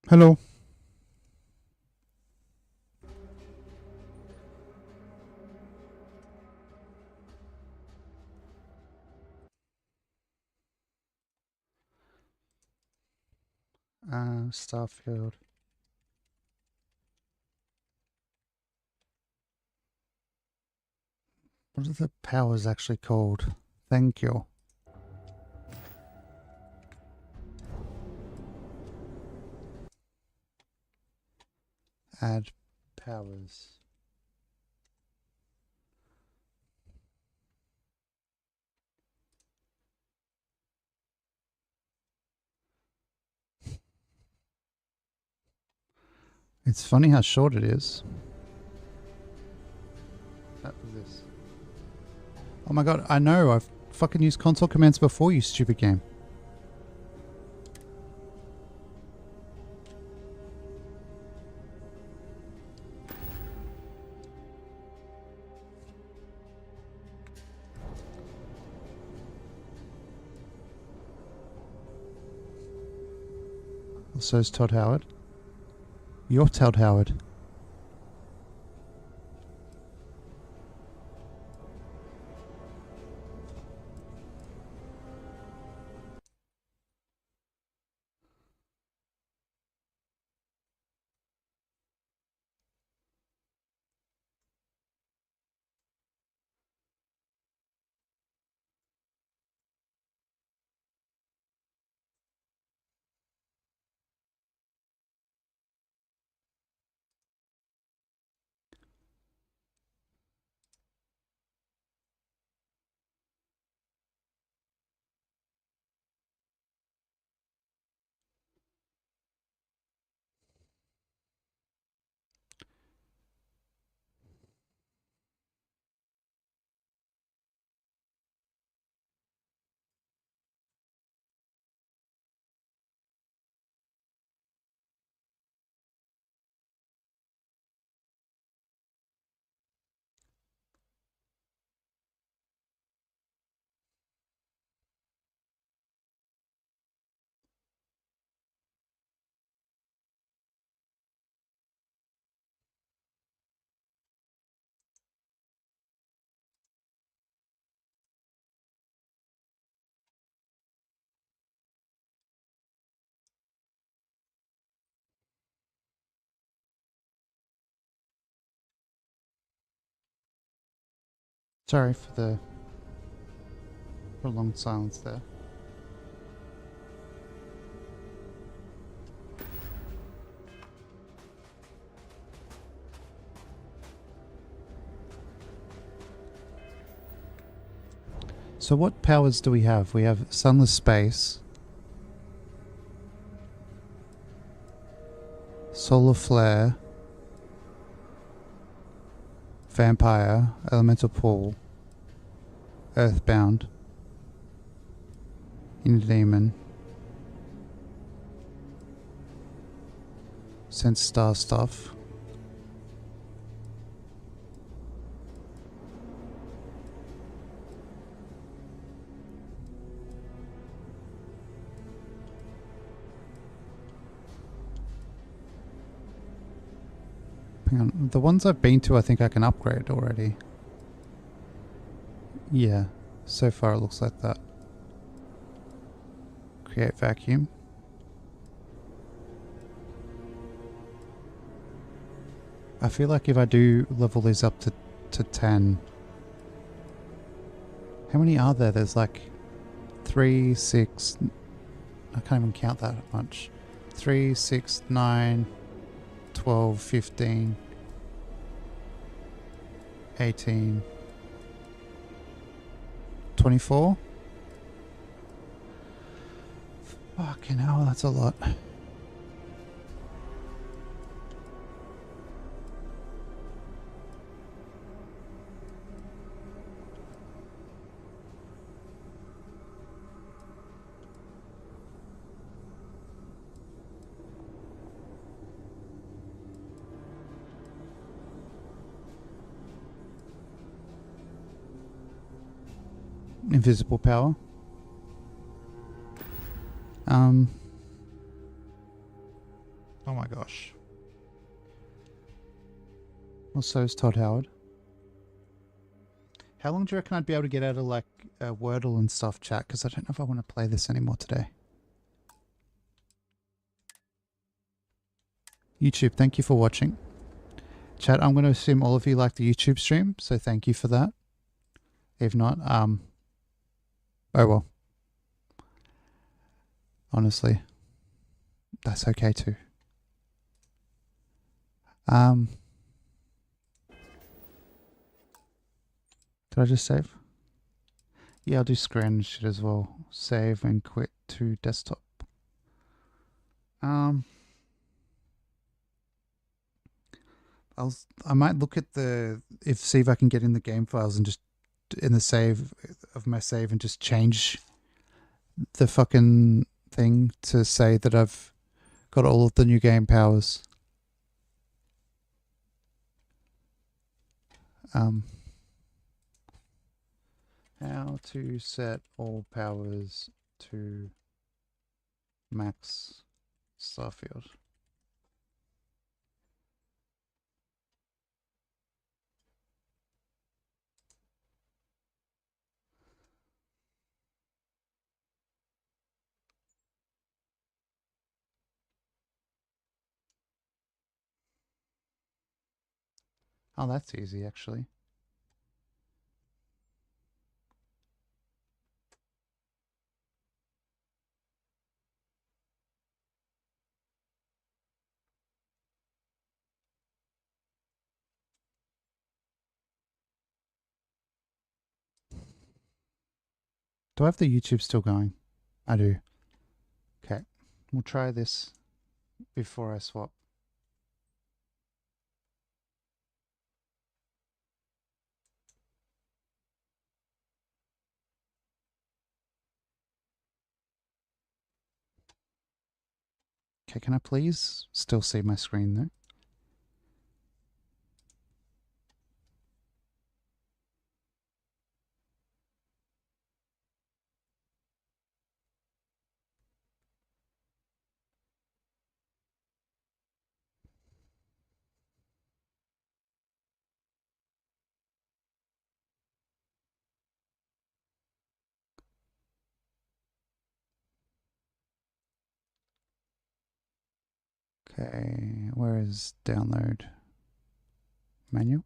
Hello. Starfield. What are the powers actually called? Thank you. Add powers. It's funny how short it is. That was this. Oh my god, I know, I've fucking used console commands before, you stupid game. So is Todd Howard. You're Todd Howard. Sorry for the prolonged silence there. So what powers do we have? We have sunless space, solar flare, vampire, elemental pool, earthbound, inner demon, sense star stuff. Hang on, the ones I've been to I think I can upgrade already. Yeah, so far it looks like that. Create vacuum. I feel like if I do level these up to 10... How many are there? There's like 3, 6... I can't even count that much. 3, 6, 9, 12, 15, 18, 24? Fucking hell, that's a lot. Invisible power. Oh my gosh. Well, so is Todd Howard. How long do you reckon I'd be able to get out of like Wordle and stuff, chat? Because I don't know if I want to play this anymore today. YouTube, thank you for watching. Chat, I'm going to assume all of you like the YouTube stream, so thank you for that. If not, oh well. Honestly, that's okay too. Did I just save? Yeah, I'll do screen shit as well. Save and quit to desktop. I might look at see if I can get in the game files and just in the save of my save and just change the fucking thing to say that I've got all of the new game powers. How to set all powers to max Starfield. Oh, that's easy actually. Do I have the YouTube still going? I do. Okay. We'll try this before I swap. Okay, can I please still see my screen though? Okay, where is download menu?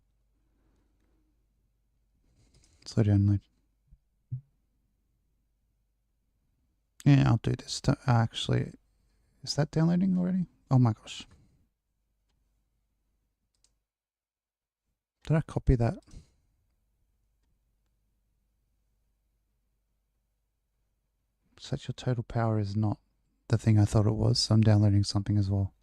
Slow download. Yeah, I'll do this. Actually, is that downloading already? Oh my gosh. Did I copy that? Set your total power is not the thing I thought it was, so I'm downloading something as well.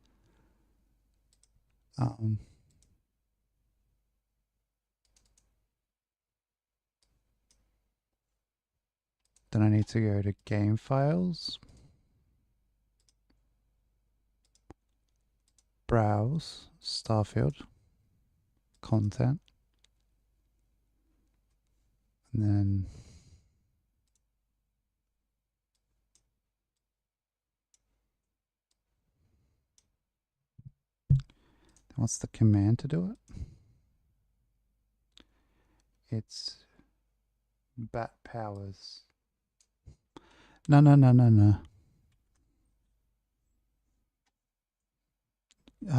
Then I need to go to game files, browse, Starfield, content, and then what's the command to do it? It's bat powers. No. I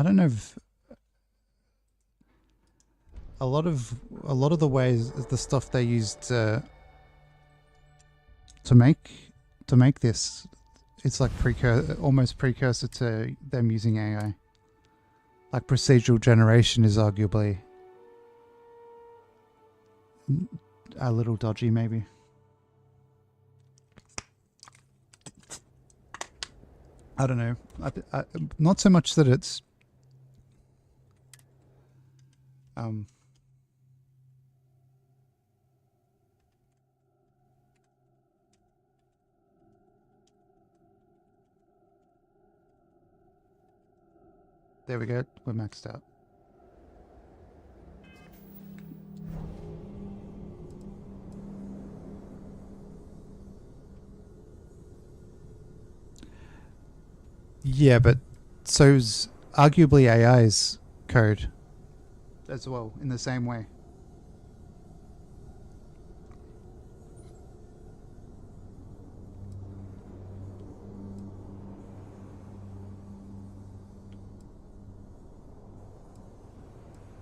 don't know if a lot of the ways the stuff they used to make this, it's like almost precursor to them using AI. Like procedural generation is arguably a little dodgy, maybe. I don't know. Not so much that it's there we go. We're maxed out. Yeah, but so's arguably AI's code as well, in the same way.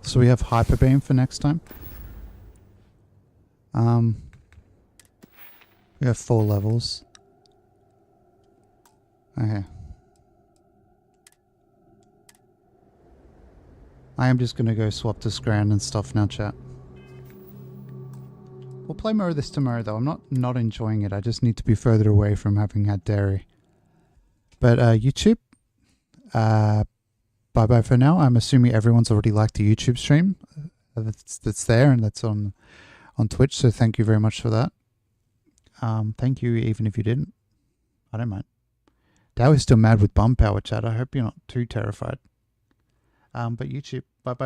So we have Hyper Beam for next time. We have 4 levels. Okay. I am just going to go swap to Scran and stuff now, chat. We'll play more of this tomorrow, though. I'm not enjoying it. I just need to be further away from having had dairy. But YouTube, bye-bye for now. I'm assuming everyone's already liked the YouTube stream that's there and that's on Twitch, so thank you very much for that. Thank you even if you didn't. I don't mind. Dow is still mad with bum power, chat. I hope you're not too terrified. But YouTube, bye-bye.